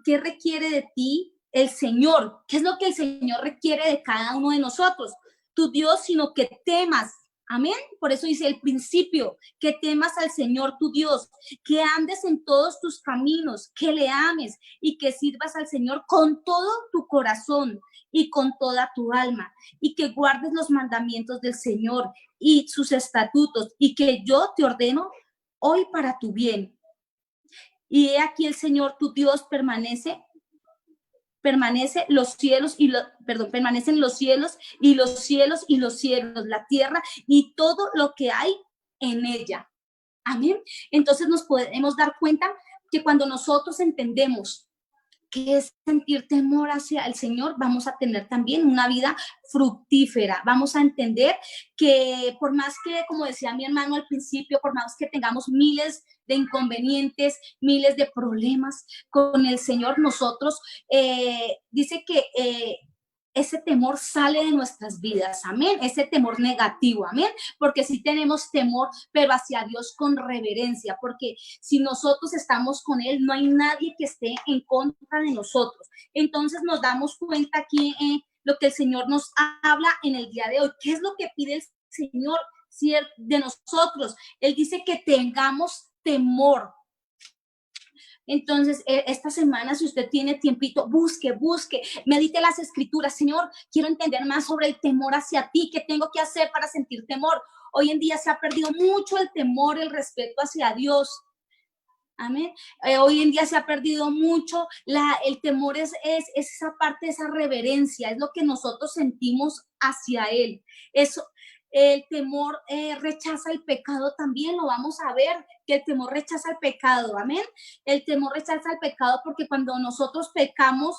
¿Qué requiere de ti el Señor? ¿Qué es lo que el Señor requiere de cada uno de nosotros? Tu Dios, sino que temas. Amén. Por eso dice el principio, que temas al Señor tu Dios, que andes en todos tus caminos, que le ames y que sirvas al Señor con todo tu corazón y con toda tu alma, y que guardes los mandamientos del Señor y sus estatutos, y que yo te ordeno hoy para tu bien. Y he aquí el Señor tu Dios permanecen los cielos permanecen los cielos y los cielos y los cielos, la tierra y todo lo que hay en ella. Amén. Entonces nos podemos dar cuenta que cuando nosotros entendemos que es sentir temor hacia el Señor, vamos a tener también una vida fructífera. Vamos a entender que por más que, como decía mi hermano al principio, por más que tengamos miles de inconvenientes, miles de problemas con el Señor, nosotros, dice que ese temor sale de nuestras vidas, amén, ese temor negativo, amén, porque sí tenemos temor, pero hacia Dios con reverencia, porque si nosotros estamos con Él, no hay nadie que esté en contra de nosotros. Entonces nos damos cuenta aquí lo que el Señor nos habla en el día de hoy. ¿Qué es lo que pide el Señor de nosotros? Él dice que tengamos temor. Entonces, esta semana, si usted tiene tiempito, busque, medite las escrituras. Señor, quiero entender más sobre el temor hacia ti. ¿Qué tengo que hacer para sentir temor? Hoy en día se ha perdido mucho el temor, el respeto hacia Dios. Amén. Hoy en día se ha perdido mucho. El temor es esa parte, esa reverencia, es lo que nosotros sentimos hacia Él. Eso. El temor rechaza el pecado también, lo vamos a ver, que el temor rechaza el pecado, amén. El temor rechaza el pecado porque cuando nosotros pecamos,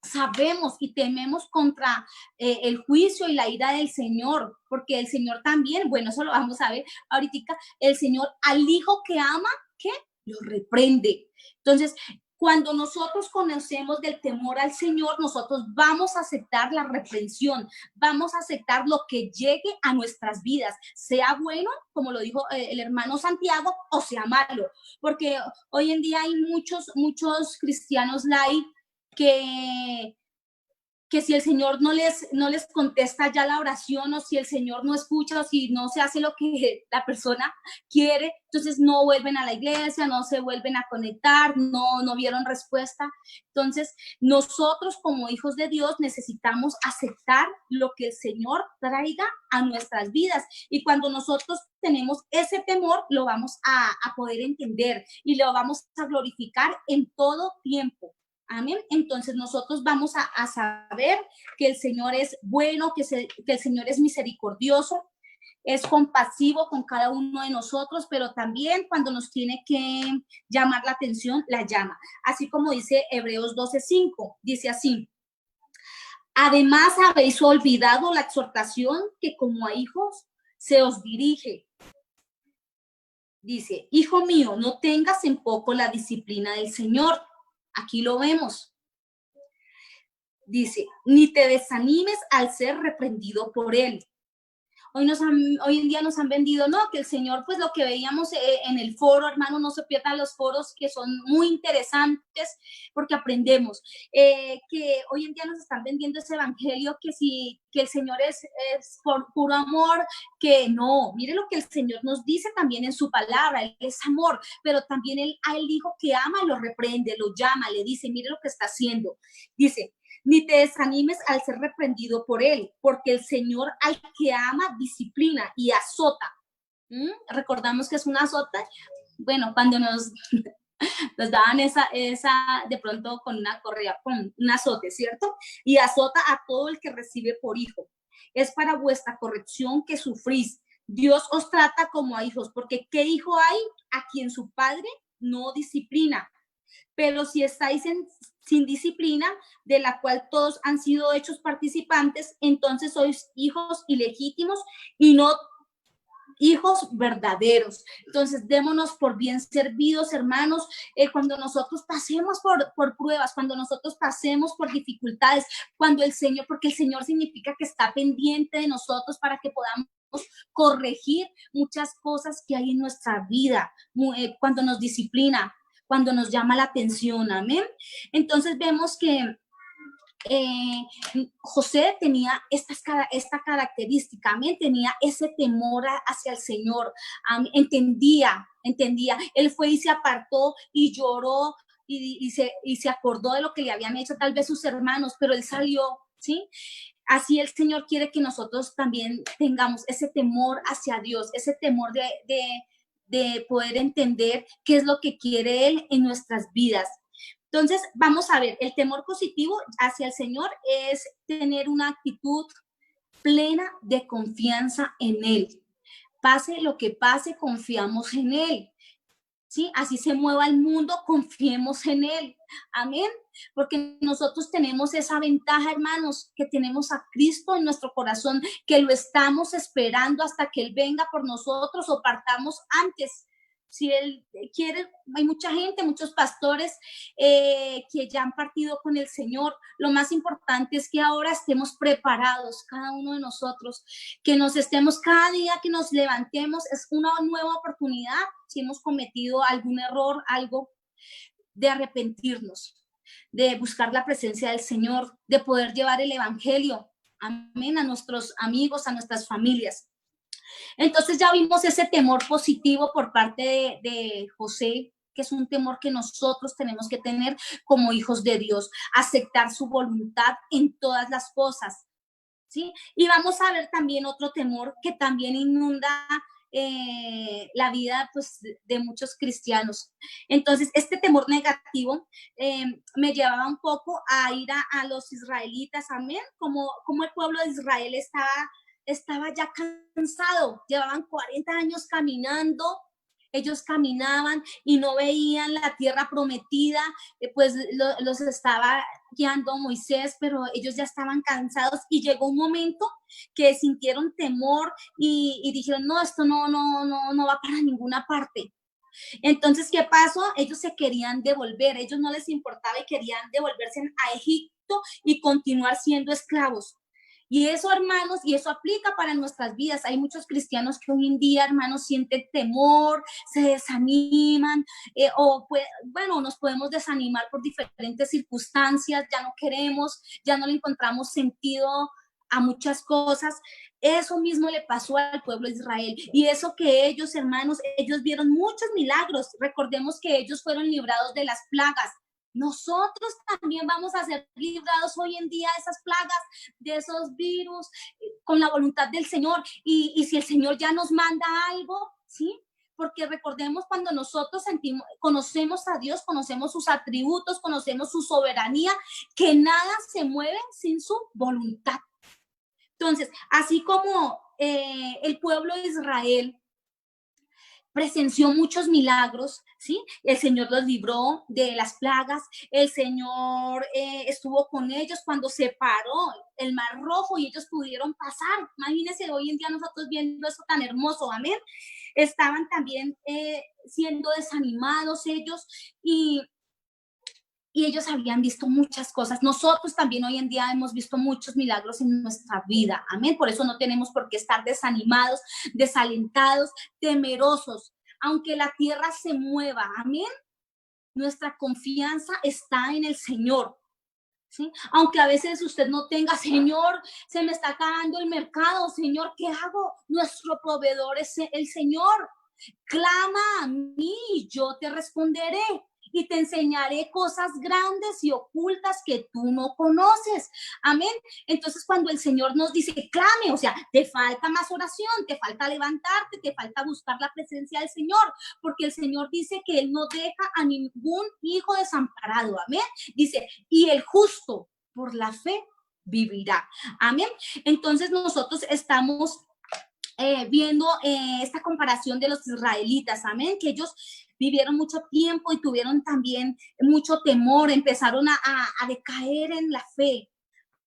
sabemos y tememos contra el juicio y la ira del Señor, porque el Señor también, bueno, eso lo vamos a ver ahorita, el Señor al hijo que ama, ¿qué? Lo reprende. Entonces, cuando nosotros conocemos del temor al Señor, nosotros vamos a aceptar la reprensión, vamos a aceptar lo que llegue a nuestras vidas, sea bueno, como lo dijo el hermano Santiago, o sea malo, porque hoy en día hay muchos cristianos light que que si el Señor no les contesta ya la oración, o si el Señor no escucha, o si no se hace lo que la persona quiere, entonces no vuelven a la iglesia, no se vuelven a conectar, no vieron respuesta. Entonces nosotros como hijos de Dios necesitamos aceptar lo que el Señor traiga a nuestras vidas, y cuando nosotros tenemos ese temor, lo vamos a poder entender y lo vamos a glorificar en todo tiempo. Amén. Entonces nosotros vamos a saber que el Señor es bueno, que el Señor es misericordioso, es compasivo con cada uno de nosotros, pero también cuando nos tiene que llamar la atención, la llama. Así como dice Hebreos 12:5, dice así: además habéis olvidado la exhortación que como a hijos se os dirige. Dice: hijo mío, no tengas en poco la disciplina del Señor. Aquí lo vemos. Dice: ni te desanimes al ser reprendido por él. Hoy en día nos han vendido, no, que el Señor, pues lo que veíamos en el foro, hermano, no se pierdan los foros que son muy interesantes porque aprendemos. Que hoy en día nos están vendiendo ese evangelio que el Señor es por puro amor, que no, mire lo que el Señor nos dice también en su palabra, Él es amor, pero también a él dijo que ama y lo reprende, lo llama, le dice, mire lo que está haciendo. Dice: ni te desanimes al ser reprendido por él, porque el Señor al que ama disciplina y azota. Recordamos que es una azota. Bueno, cuando nos daban esa de pronto con una correa, con un azote, ¿cierto? Y azota a todo el que recibe por hijo. Es para vuestra corrección que sufrís. Dios os trata como a hijos, porque ¿qué hijo hay a quien su padre no disciplina? Pero si estáis sin disciplina, de la cual todos han sido hechos participantes, entonces sois hijos ilegítimos y no hijos verdaderos. Entonces démonos por bien servidos, hermanos, cuando nosotros pasemos por pruebas, cuando nosotros pasemos por dificultades, cuando el Señor, porque el Señor significa que está pendiente de nosotros para que podamos corregir muchas cosas que hay en nuestra vida, cuando nos disciplina, cuando nos llama la atención, amén. Entonces vemos que José tenía esta característica, amén, tenía ese temor hacia el Señor, entendía, él fue y se apartó y lloró y se acordó de lo que le habían hecho tal vez sus hermanos, pero él salió, ¿sí? Así el Señor quiere que nosotros también tengamos ese temor hacia Dios, ese temor de poder entender qué es lo que quiere Él en nuestras vidas. Entonces, vamos a ver, el temor positivo hacia el Señor es tener una actitud plena de confianza en Él. Pase lo que pase, confiamos en Él. ¿Sí? Así se mueva el mundo, confiemos en Él. Amén. Porque nosotros tenemos esa ventaja, hermanos, que tenemos a Cristo en nuestro corazón, que lo estamos esperando hasta que Él venga por nosotros o partamos antes. Si Él quiere, hay mucha gente, muchos pastores que ya han partido con el Señor. Lo más importante es que ahora estemos preparados, cada uno de nosotros, que nos estemos cada día que nos levantemos, es una nueva oportunidad, si hemos cometido algún error, algo, de arrepentirnos, de buscar la presencia del Señor, de poder llevar el evangelio, amén, a nuestros amigos, a nuestras familias. Entonces ya vimos ese temor positivo por parte de José, que es un temor que nosotros tenemos que tener como hijos de Dios, aceptar su voluntad en todas las cosas, ¿sí? Y vamos a ver también otro temor que también inunda la vida, pues, de muchos cristianos. Entonces, este temor negativo me llevaba un poco a ir a los israelitas, amén, como el pueblo de Israel estaba ya cansado, llevaban 40 años caminando, ellos caminaban y no veían la tierra prometida, pues los estaba guiando Moisés, pero ellos ya estaban cansados y llegó un momento que sintieron temor y dijeron, no, esto no va para ninguna parte. Entonces, ¿qué pasó? Ellos se querían devolver, ellos no les importaba y querían devolverse a Egipto y continuar siendo esclavos. Y eso, hermanos, y eso aplica para nuestras vidas. Hay muchos cristianos que hoy en día, hermanos, sienten temor, se desaniman, o pues, bueno, nos podemos desanimar por diferentes circunstancias, ya no queremos, ya no le encontramos sentido a muchas cosas. Eso mismo le pasó al pueblo de Israel. Y eso que ellos, hermanos, ellos vieron muchos milagros. Recordemos que ellos fueron librados de las plagas. Nosotros también vamos a ser librados hoy en día de esas plagas, de esos virus, con la voluntad del Señor. Y si el Señor ya nos manda algo, ¿sí? Porque recordemos, cuando nosotros conocemos a Dios, conocemos sus atributos, conocemos su soberanía, que nada se mueve sin su voluntad. Entonces, así como el pueblo de Israel presenció muchos milagros, ¿sí? El Señor los libró de las plagas, el Señor estuvo con ellos cuando separó el Mar Rojo y ellos pudieron pasar. Imagínense hoy en día nosotros viendo eso tan hermoso, amén. Estaban también siendo desanimados ellos y ellos habían visto muchas cosas. Nosotros también hoy en día hemos visto muchos milagros en nuestra vida, amén. Por eso no tenemos por qué estar desanimados, desalentados, temerosos. Aunque la tierra se mueva, amén, nuestra confianza está en el Señor, ¿sí? Aunque a veces usted no tenga, Señor, se me está acabando el mercado, Señor, ¿qué hago? Nuestro proveedor es el Señor. Clama a mí y yo te responderé y te enseñaré cosas grandes y ocultas que tú no conoces. Amén. Entonces, cuando el Señor nos dice, clame, o sea, te falta más oración, te falta levantarte, te falta buscar la presencia del Señor, porque el Señor dice que Él no deja a ningún hijo desamparado. Amén. Dice, y el justo por la fe vivirá. Amén. Entonces, nosotros estamos viendo esta comparación de los israelitas, amén, que ellos vivieron mucho tiempo y tuvieron también mucho temor, empezaron a decaer en la fe,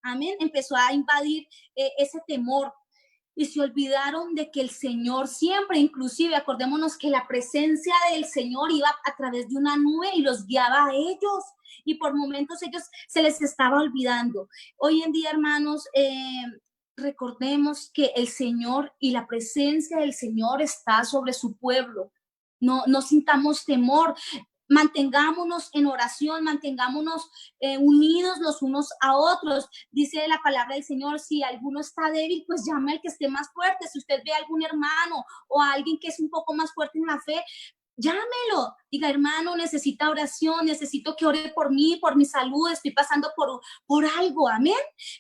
amén, empezó a invadir ese temor y se olvidaron de que el Señor siempre, inclusive acordémonos que la presencia del Señor iba a través de una nube y los guiaba a ellos, y por momentos ellos se les estaba olvidando. Hoy en día, hermanos, recordemos que el Señor y la presencia del Señor está sobre su pueblo. No sintamos temor. Mantengámonos en oración, mantengámonos unidos los unos a otros. Dice la palabra del Señor, si alguno está débil, pues llame al que esté más fuerte. Si usted ve a algún hermano o a alguien que es un poco más fuerte en la fe, llámelo, diga, hermano, necesita oración, necesito que ore por mí, por mi salud, estoy pasando por algo, amén.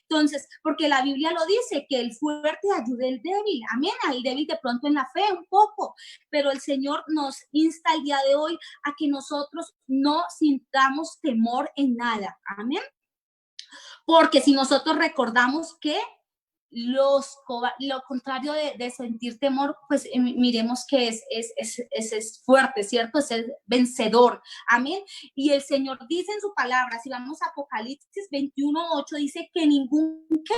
Entonces, porque la Biblia lo dice, que el fuerte ayude al débil, amén, al débil de pronto en la fe un poco, pero el Señor nos insta el día de hoy a que nosotros no sintamos temor en nada, amén. Porque si nosotros recordamos que lo contrario de sentir temor, pues miremos que es fuerte, ¿cierto? Es el vencedor, amén. Y el Señor dice en su palabra, si vamos a Apocalipsis 21:8, dice que ningún, ¿qué?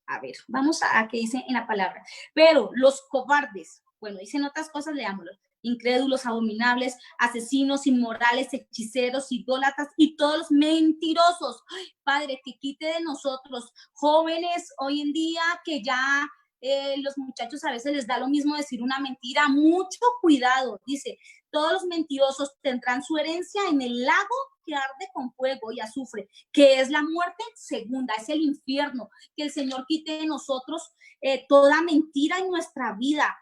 A ver, vamos a qué dice en la palabra. Pero los cobardes, bueno, dicen otras cosas, leámoslo. Incrédulos, abominables, asesinos, inmorales, hechiceros, idólatras y todos los mentirosos. Ay, Padre, que quite de nosotros, jóvenes hoy en día, que ya los muchachos a veces les da lo mismo decir una mentira. Mucho cuidado, dice, todos los mentirosos tendrán su herencia en el lago que arde con fuego y azufre, que es la muerte segunda, es el infierno. Que el Señor quite de nosotros toda mentira en nuestra vida,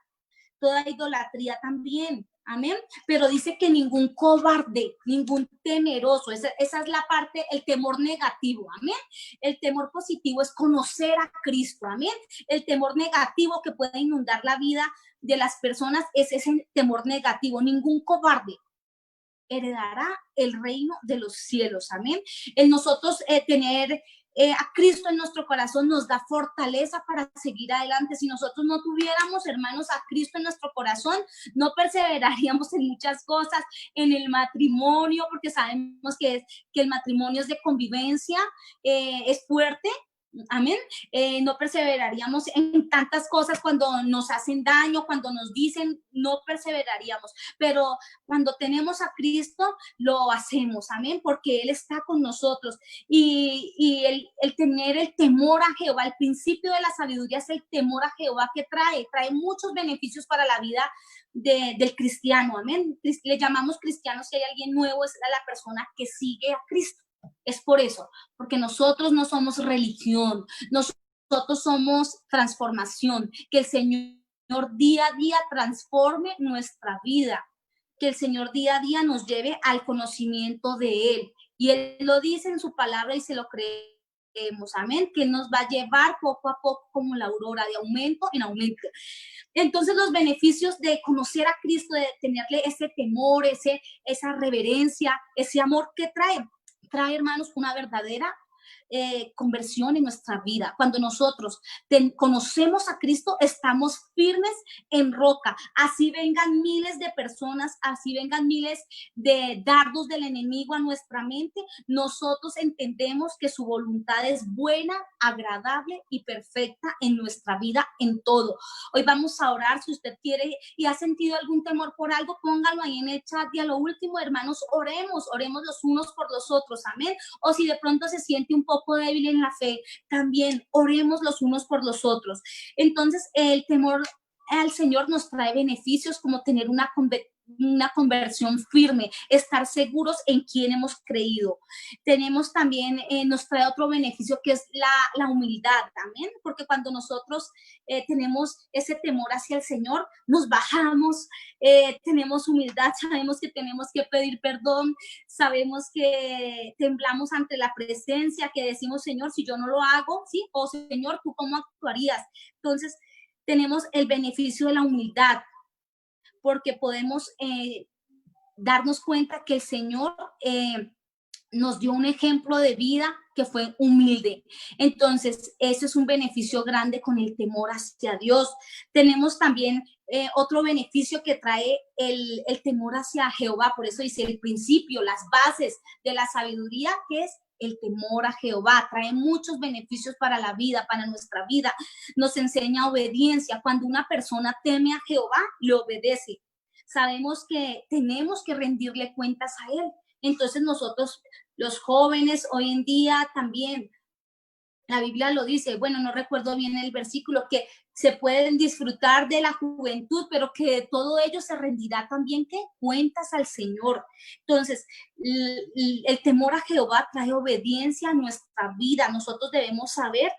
toda idolatría también, amén, pero dice que ningún cobarde, ningún temeroso, esa es la parte, el temor negativo, amén. El temor positivo es conocer a Cristo, amén. El temor negativo que puede inundar la vida de las personas es ese temor negativo. Ningún cobarde heredará el reino de los cielos, amén. En nosotros tener a Cristo en nuestro corazón nos da fortaleza para seguir adelante. Si nosotros no tuviéramos, hermanos, a Cristo en nuestro corazón, no perseveraríamos en muchas cosas, en el matrimonio, porque sabemos que el matrimonio es de convivencia, es fuerte, Amén. No perseveraríamos en tantas cosas cuando nos hacen daño, cuando nos dicen, no perseveraríamos. Pero cuando tenemos a Cristo, lo hacemos. Amén. Porque Él está con nosotros. Y el tener el temor a Jehová, el principio de la sabiduría es el temor a Jehová que trae muchos beneficios para la vida del cristiano. Amén. Le llamamos cristianos si hay alguien nuevo, es la persona que sigue a Cristo. Es por eso, porque nosotros no somos religión, nosotros somos transformación, que el Señor día a día transforme nuestra vida, que el Señor día a día nos lleve al conocimiento de Él. Y Él lo dice en su palabra y se lo creemos, amén, que nos va a llevar poco a poco como la aurora, de aumento en aumento. Entonces los beneficios de conocer a Cristo, de tenerle ese temor, esa reverencia, ese amor que trae, hermanos, una verdadera conversión en nuestra vida. Cuando nosotros conocemos a Cristo, estamos firmes en roca. Así vengan miles de personas, así vengan miles de dardos del enemigo a nuestra mente, nosotros entendemos que su voluntad es buena, agradable y perfecta en nuestra vida, en todo. Hoy vamos a orar. Si usted quiere y ha sentido algún temor por algo, póngalo ahí en el chat. Y a lo último, hermanos, oremos los unos por los otros, amén. O si de pronto se siente un poco débil en la fe, también oremos los unos por los otros. Entonces, el temor al Señor nos trae beneficios como tener una conversión firme, estar seguros en quién hemos creído. Tenemos también, nos trae otro beneficio que es la humildad, amén, porque cuando nosotros tenemos ese temor hacia el Señor, nos bajamos, tenemos humildad, sabemos que tenemos que pedir perdón, sabemos que temblamos ante la presencia, que decimos, Señor, si yo no lo hago, ¿sí? O Señor, ¿tú cómo actuarías? Entonces, tenemos el beneficio de la humildad, porque podemos darnos cuenta que el Señor nos dio un ejemplo de vida que fue humilde. Entonces, ese es un beneficio grande con el temor hacia Dios. Tenemos también otro beneficio que trae el temor hacia Jehová. Por eso dice el principio, las bases de la sabiduría, que es el temor a Jehová. Trae muchos beneficios para la vida, para nuestra vida. Nos enseña obediencia. Cuando una persona teme a Jehová, le obedece. Sabemos que tenemos que rendirle cuentas a Él. Entonces nosotros, los jóvenes, hoy en día también, la Biblia lo dice, bueno, no recuerdo bien el versículo, que se pueden disfrutar de la juventud, pero que de todo ello se rendirá también, ¿qué? Cuentas al Señor. Entonces, el temor a Jehová trae obediencia a nuestra vida. Nosotros debemos saber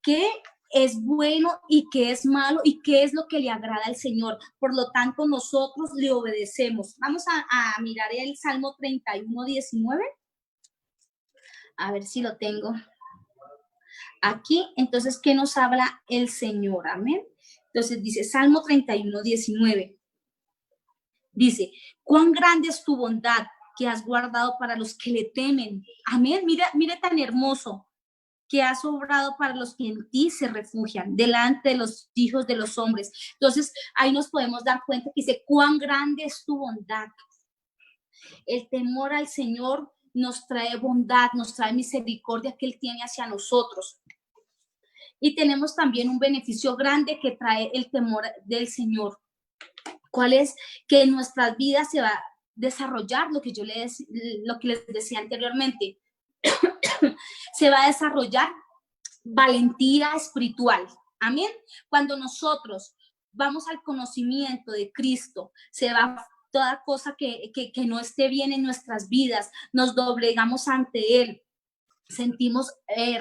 qué es bueno y qué es malo y qué es lo que le agrada al Señor. Por lo tanto, nosotros le obedecemos. Vamos a mirar el Salmo 31, 19. A ver si lo tengo aquí. Entonces, ¿qué nos habla el Señor? Amén. Entonces dice Salmo 31, 19. Dice, cuán grande es tu bondad que has guardado para los que le temen. Amén. Mire tan hermoso, que has obrado para los que en ti se refugian, delante de los hijos de los hombres. Entonces, ahí nos podemos dar cuenta que dice, cuán grande es tu bondad. El temor al Señor nos trae bondad, nos trae misericordia que Él tiene hacia nosotros. Y tenemos también un beneficio grande que trae el temor del Señor. ¿Cuál es? Que en nuestras vidas se va a desarrollar lo que les decía anteriormente. Se va a desarrollar valentía espiritual. Amén. Cuando nosotros vamos al conocimiento de Cristo, se va toda cosa que no esté bien en nuestras vidas, nos doblegamos ante Él, sentimos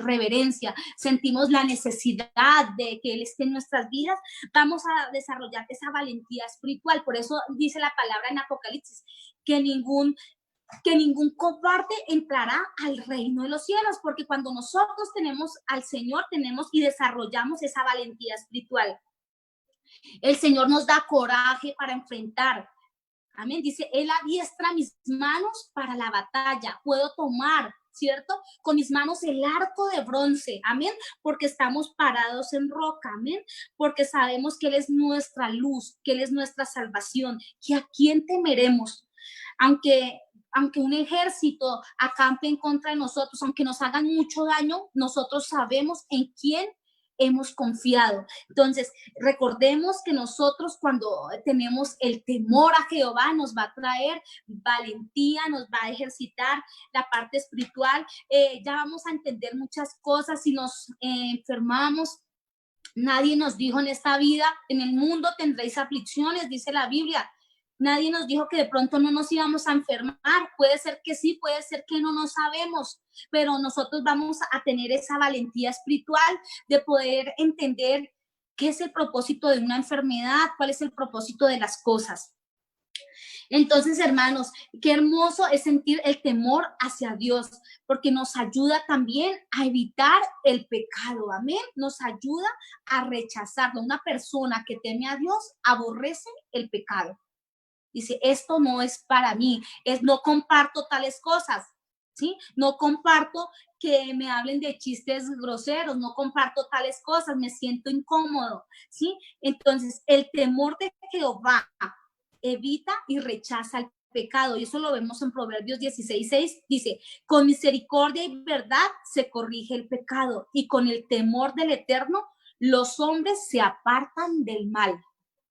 reverencia, sentimos la necesidad de que Él esté en nuestras vidas, vamos a desarrollar esa valentía espiritual. Por eso dice la palabra en Apocalipsis, que ningún cobarde entrará al reino de los cielos, porque cuando nosotros tenemos al Señor, tenemos y desarrollamos esa valentía espiritual. El Señor nos da coraje para enfrentar. Amén. Dice, Él adiestra mis manos para la batalla. Puedo tomar, ¿cierto? Con mis manos el arco de bronce. Amén. Porque estamos parados en roca. Amén. Porque sabemos que Él es nuestra luz, que Él es nuestra salvación. ¿Que a quién temeremos? Aunque aunque un ejército acampe en contra de nosotros, aunque nos hagan mucho daño, nosotros sabemos en quién hemos confiado. Entonces, recordemos que nosotros cuando tenemos el temor a Jehová nos va a traer valentía, nos va a ejercitar la parte espiritual, ya vamos a entender muchas cosas. Si nos enfermamos, nadie nos dijo en esta vida, en el mundo tendréis aflicciones, dice la Biblia. Nadie nos dijo que de pronto no nos íbamos a enfermar. Puede ser que sí, puede ser que no sabemos, pero nosotros vamos a tener esa valentía espiritual de poder entender qué es el propósito de una enfermedad, cuál es el propósito de las cosas. Entonces, hermanos, qué hermoso es sentir el temor hacia Dios, porque nos ayuda también a evitar el pecado, amén. Nos ayuda a rechazarlo. Una persona que teme a Dios aborrece el pecado. Dice, esto no es para mí, no comparto tales cosas, ¿sí? No comparto que me hablen de chistes groseros, no comparto tales cosas, me siento incómodo, ¿sí? Entonces, el temor de Jehová evita y rechaza el pecado, y eso lo vemos en Proverbios 16:6, dice, con misericordia y verdad se corrige el pecado, y con el temor del Eterno los hombres se apartan del mal.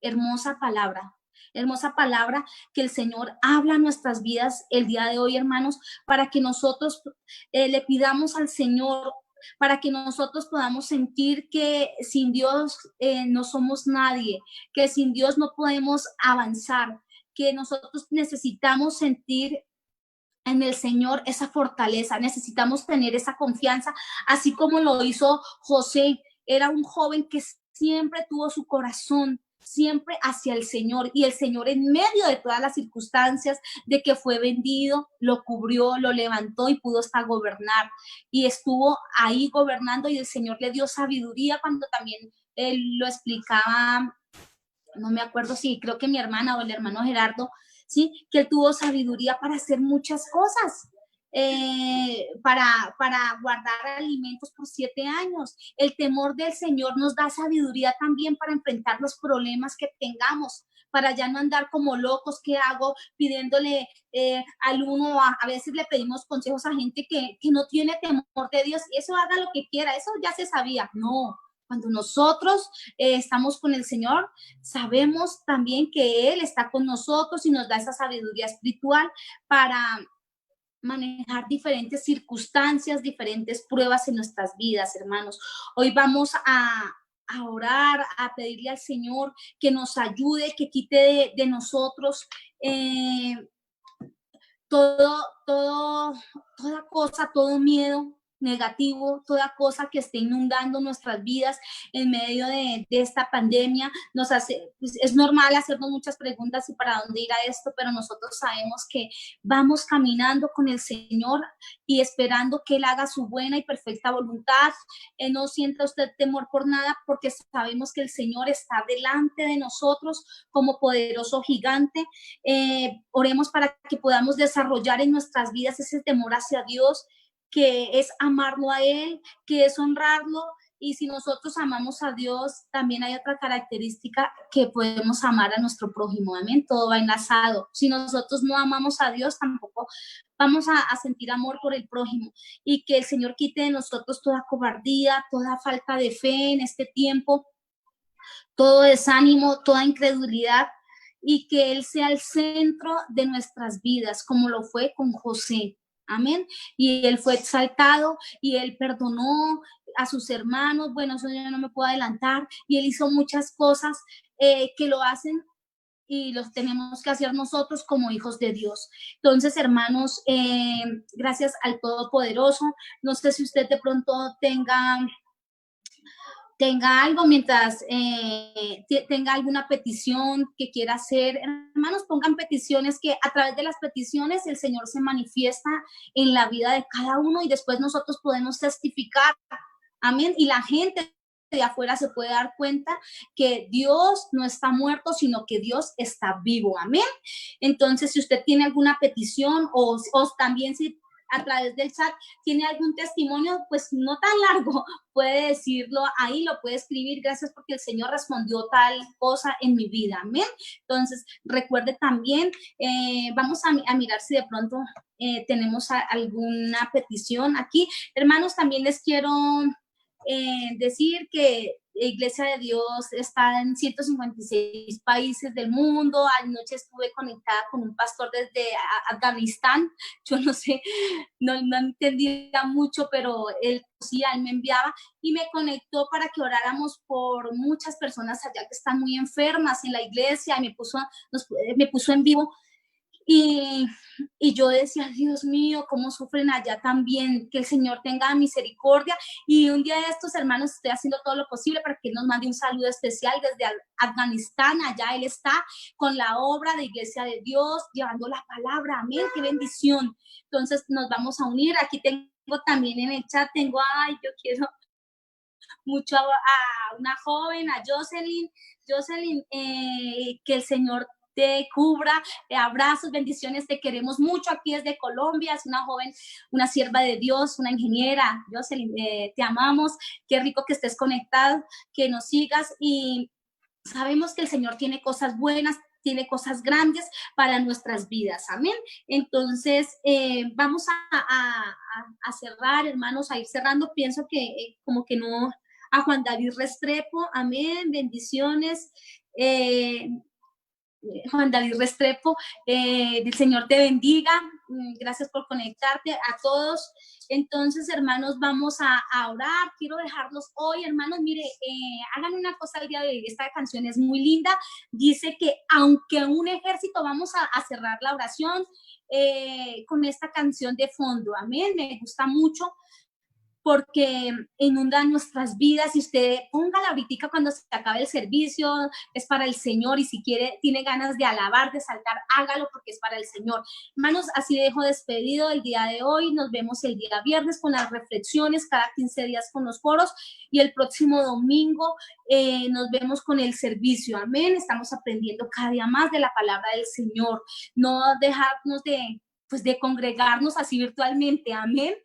Hermosa palabra que el Señor habla en nuestras vidas el día de hoy, hermanos, para que nosotros le pidamos al Señor, para que nosotros podamos sentir que sin Dios no somos nadie, que sin Dios no podemos avanzar, que nosotros necesitamos sentir en el Señor esa fortaleza, necesitamos tener esa confianza, así como lo hizo José. Era un joven que siempre tuvo su corazón siempre hacia el Señor, y el Señor en medio de todas las circunstancias de que fue vendido, lo cubrió, lo levantó y pudo hasta gobernar, y estuvo ahí gobernando, y el Señor le dio sabiduría cuando también él lo explicaba, no me acuerdo si creo que mi hermana o el hermano Gerardo, ¿sí? Que él tuvo sabiduría para hacer muchas cosas. Para guardar alimentos por 7 años. El temor del Señor nos da sabiduría también para enfrentar los problemas que tengamos, para ya no andar como locos. ¿Qué hago? Pidiéndole al uno, a veces le pedimos consejos a gente que no tiene temor de Dios, y eso haga lo que quiera, eso ya se sabía. No, cuando nosotros estamos con el Señor, sabemos también que Él está con nosotros y nos da esa sabiduría espiritual para manejar diferentes circunstancias, diferentes pruebas en nuestras vidas, hermanos. Hoy vamos a orar, a pedirle al Señor que nos ayude, que quite de nosotros toda cosa, todo miedo negativo, toda cosa que esté inundando nuestras vidas en medio de esta pandemia. Nos hace, pues, es normal hacernos muchas preguntas y para dónde irá esto, pero nosotros sabemos que vamos caminando con el Señor y esperando que Él haga su buena y perfecta voluntad. No sienta usted temor por nada, porque sabemos que el Señor está delante de nosotros como poderoso gigante. Oremos para que podamos desarrollar en nuestras vidas ese temor hacia Dios, que es amarlo a Él, que es honrarlo. Y si nosotros amamos a Dios, también hay otra característica, que podemos amar a nuestro prójimo. Amén, todo va enlazado. Si nosotros no amamos a Dios, tampoco vamos a sentir amor por el prójimo. Y que el Señor quite de nosotros toda cobardía, toda falta de fe en este tiempo, todo desánimo, toda incredulidad, y que Él sea el centro de nuestras vidas, como lo fue con José. Amén. Y él fue exaltado y él perdonó a sus hermanos. Bueno, eso yo no me puedo adelantar. Y él hizo muchas cosas que lo hacen y los tenemos que hacer nosotros como hijos de Dios. Entonces, hermanos, gracias al Todopoderoso. No sé si usted de pronto tenga algo, mientras tenga alguna petición que quiera hacer. Hermanos, pongan peticiones, que a través de las peticiones el Señor se manifiesta en la vida de cada uno y después nosotros podemos testificar. Amén. Y la gente de afuera se puede dar cuenta que Dios no está muerto, sino que Dios está vivo. Amén. Entonces, si usted tiene alguna petición o también si a través del chat tiene algún testimonio, pues no tan largo, puede decirlo ahí, lo puede escribir, gracias porque el Señor respondió tal cosa en mi vida, amén. Entonces, recuerde también, vamos a mirar si de pronto tenemos alguna petición aquí. Hermanos, también les quiero decir que Iglesia de Dios está en 156 países del mundo. Anoche estuve conectada con un pastor desde Afganistán. Yo no sé, no entendía mucho, pero él me enviaba y me conectó para que oráramos por muchas personas allá que están muy enfermas en la iglesia. Me puso en vivo. Y yo decía, Dios mío, cómo sufren allá también, que el Señor tenga misericordia. Y un día de estos, hermanos, estoy haciendo todo lo posible para que Él nos mande un saludo especial desde Afganistán. Allá Él está con la obra de Iglesia de Dios, llevando la palabra. Amén, qué bendición. Entonces nos vamos a unir. Aquí tengo también en el chat, yo quiero mucho a una joven, a Jocelyn, que el Señor te cubra, abrazos, bendiciones, te queremos mucho aquí desde Colombia, es una joven, una sierva de Dios, una ingeniera. Jocelyn, te amamos, qué rico que estés conectado, que nos sigas y sabemos que el Señor tiene cosas buenas, tiene cosas grandes para nuestras vidas, amén. Entonces, vamos a cerrar, hermanos, a ir cerrando. Pienso que como que no, a Juan David Restrepo, amén, bendiciones. Juan David Restrepo, el Señor te bendiga, gracias por conectarte a todos. Entonces, hermanos, vamos a orar. Quiero dejarlos hoy, hermanos, mire, hagan una cosa el día de hoy. Esta canción es muy linda, dice que aunque un ejército, vamos a cerrar la oración con esta canción de fondo, amén, me gusta mucho porque inunda nuestras vidas. Y usted póngala ahorita cuando se acabe el servicio, es para el Señor, y si tiene ganas de alabar, de saltar, hágalo porque es para el Señor. Hermanos, así dejo despedido el día de hoy. Nos vemos el día viernes con las reflexiones, cada 15 días con los coros, y el próximo domingo nos vemos con el servicio, amén. Estamos aprendiendo cada día más de la palabra del Señor, no dejarnos de congregarnos así virtualmente, amén.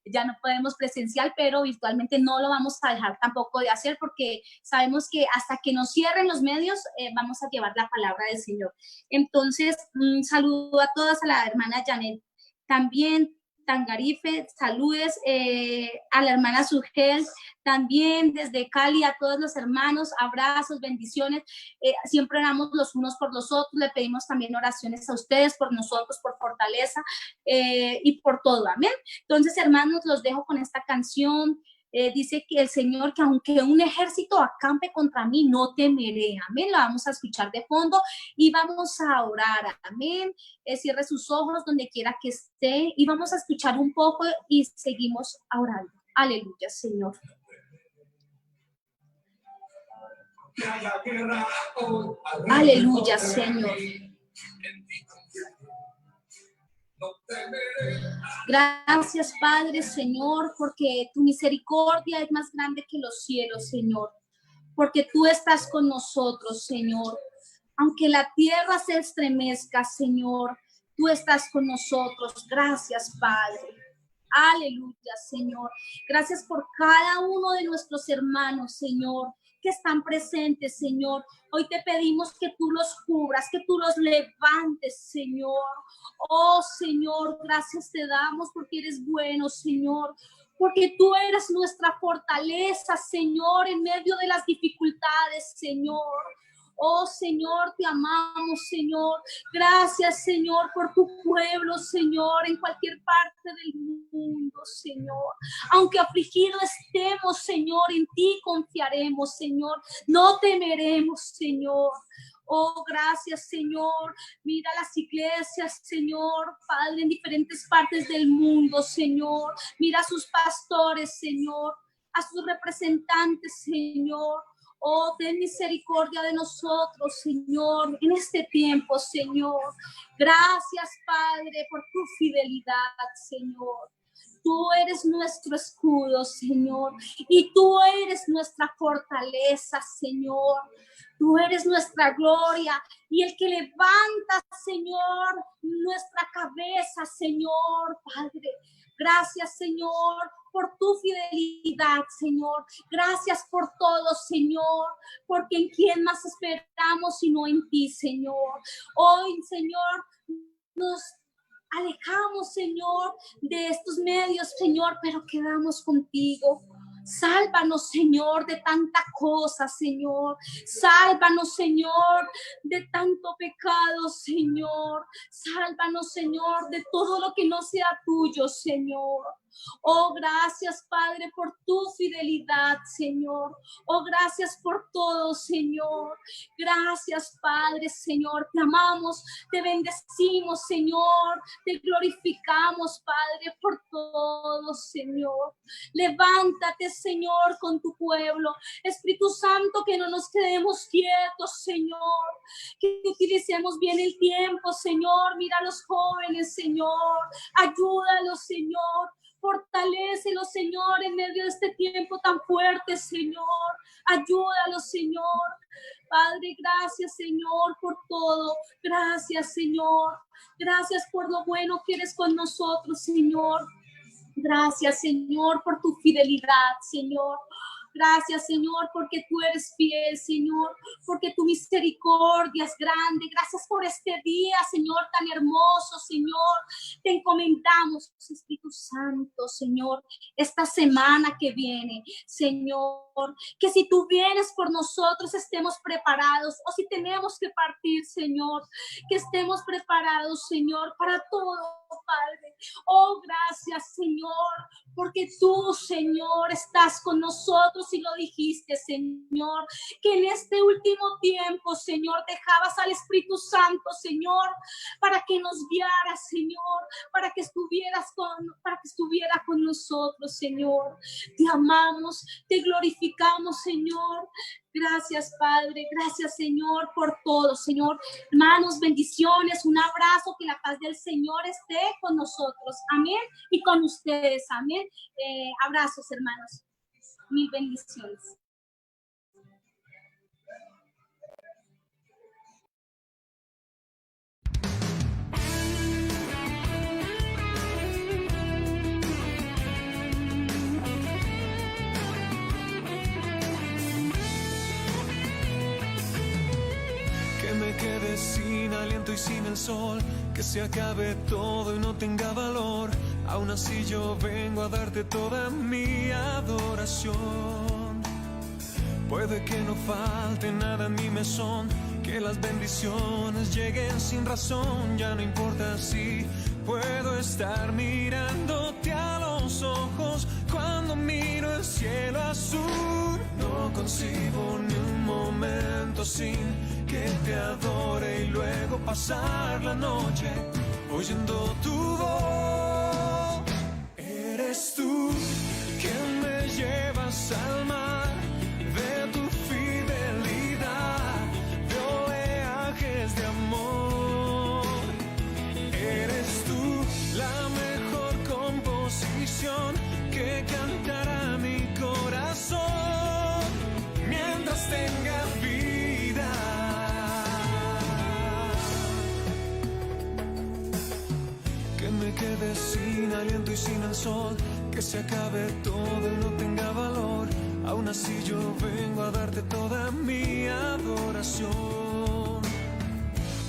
Ya no podemos presencial, pero virtualmente no lo vamos a dejar tampoco de hacer, porque sabemos que hasta que nos cierren los medios vamos a llevar la palabra del Señor. Entonces, un saludo a todas, a la hermana Janet también, Tangarife, saludes a la hermana Sugel, también desde Cali, a todos los hermanos, abrazos, bendiciones. Siempre oramos los unos por los otros, le pedimos también oraciones a ustedes, por nosotros, por fortaleza y por todo, amén. Entonces, hermanos, los dejo con esta canción. Dice que el Señor, que aunque un ejército acampe contra mí, no temeré, amén. La vamos a escuchar de fondo y vamos a orar, amén. Cierre sus ojos donde quiera que esté y vamos a escuchar un poco y seguimos orando. Aleluya, Señor. Aleluya, Señor. Gracias, Padre, Señor, porque tu misericordia es más grande que los cielos, Señor, porque tú estás con nosotros, Señor. Aunque la tierra se estremezca, Señor, tú estás con nosotros. Gracias, Padre. Aleluya, Señor. Gracias por cada uno de nuestros hermanos, Señor, que están presentes, Señor. Hoy te pedimos que tú los cubras, que tú los levantes, Señor. Oh, Señor, gracias te damos porque eres bueno, Señor. Porque tú eres nuestra fortaleza, Señor, en medio de las dificultades, Señor. Oh, Señor, te amamos, Señor. Gracias, Señor, por tu pueblo, Señor, en cualquier parte del mundo, Señor. Aunque afligido estemos, Señor, en ti confiaremos, Señor. No temeremos, Señor. Oh, gracias, Señor. Mira las iglesias, Señor, Padre, en diferentes partes del mundo, Señor. Mira a sus pastores, Señor, a sus representantes, Señor. Oh, ten misericordia de nosotros, Señor, en este tiempo, Señor. Gracias, Padre, por tu fidelidad, Señor. Tú eres nuestro escudo, Señor, y tú eres nuestra fortaleza, Señor. Tú eres nuestra gloria y el que levanta, Señor, nuestra cabeza, Señor, Padre. Gracias, Señor, por tu fidelidad, Señor. Gracias por todo, Señor, porque en quién más esperamos sino en ti, Señor. Hoy, Señor, nos alejamos, Señor, de estos medios, Señor, pero quedamos contigo. Sálvanos, Señor, de tanta cosa, Señor. Sálvanos, Señor, de tanto pecado, Señor. Sálvanos, Señor, de todo lo que no sea tuyo, Señor. Oh, gracias, Padre, por tu fidelidad, Señor. Oh, gracias por todo, Señor. Gracias, Padre, Señor. Te amamos, te bendecimos, Señor. Te glorificamos, Padre, por todo, Señor. Levántate, Señor, con tu pueblo. Espíritu Santo, que no nos quedemos quietos, Señor. Que utilicemos bien el tiempo, Señor. Mira a los jóvenes, Señor. Ayúdalos, Señor. Fortalécelos, Señor, en medio de este tiempo tan fuerte, Señor. Ayúdalos, Señor. Padre, gracias, Señor, por todo. Gracias, Señor. Gracias por lo bueno que eres con nosotros, Señor. Gracias, Señor, por tu fidelidad, Señor. Gracias, Señor, porque tú eres fiel, Señor, porque tu misericordia es grande. Gracias por este día, Señor, tan hermoso, Señor. Te encomendamos, Espíritu Santo, Señor, esta semana que viene, Señor, que si tú vienes por nosotros estemos preparados, o si tenemos que partir, Señor, que estemos preparados, Señor, para todo, Padre. Oh, gracias, Señor, porque tú, Señor, estás con nosotros y lo dijiste, Señor, que en este último tiempo, Señor, dejabas al Espíritu Santo, Señor, para que nos guiara, Señor, para que estuviera con nosotros, Señor. Te amamos, te glorificamos, Señor. Gracias, Padre. Gracias, Señor, por todo, Señor. Hermanos, bendiciones, un abrazo, que la paz del Señor esté con nosotros. Amén. Y con ustedes. Amén. Abrazos, hermanos. Mil bendiciones. Que me quede sin aliento y sin el sol, que se acabe todo y no tenga valor. Aún así yo vengo a darte toda mi adoración. Puede que no falte nada en mi mesón, que las bendiciones lleguen sin razón. Ya no importa si puedo estar mirándote a los ojos cuando miro el cielo azul. No concibo ni un momento sin que te adore y luego pasar la noche oyendo tu voz. Eres tú quien me llevas al mar de tu fidelidad, de oleajes de amor. Eres tú la mejor composición que cantará mi corazón mientras tenga vida. Que me quede sin aliento y sin el sol, que se acabe todo y no tenga valor. Aún así yo vengo a darte toda mi adoración.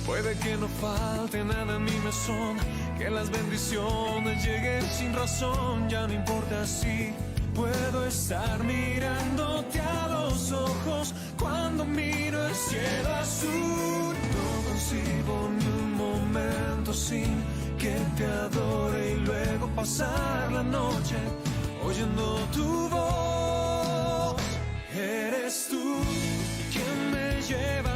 Puede que no falte nada en mi mesón, que las bendiciones lleguen sin razón. Ya no importa si puedo estar mirándote a los ojos cuando miro el cielo azul. No concibo ni un momento sin que te adore y luego pasar la noche oyendo tu voz. Eres tú quien me lleva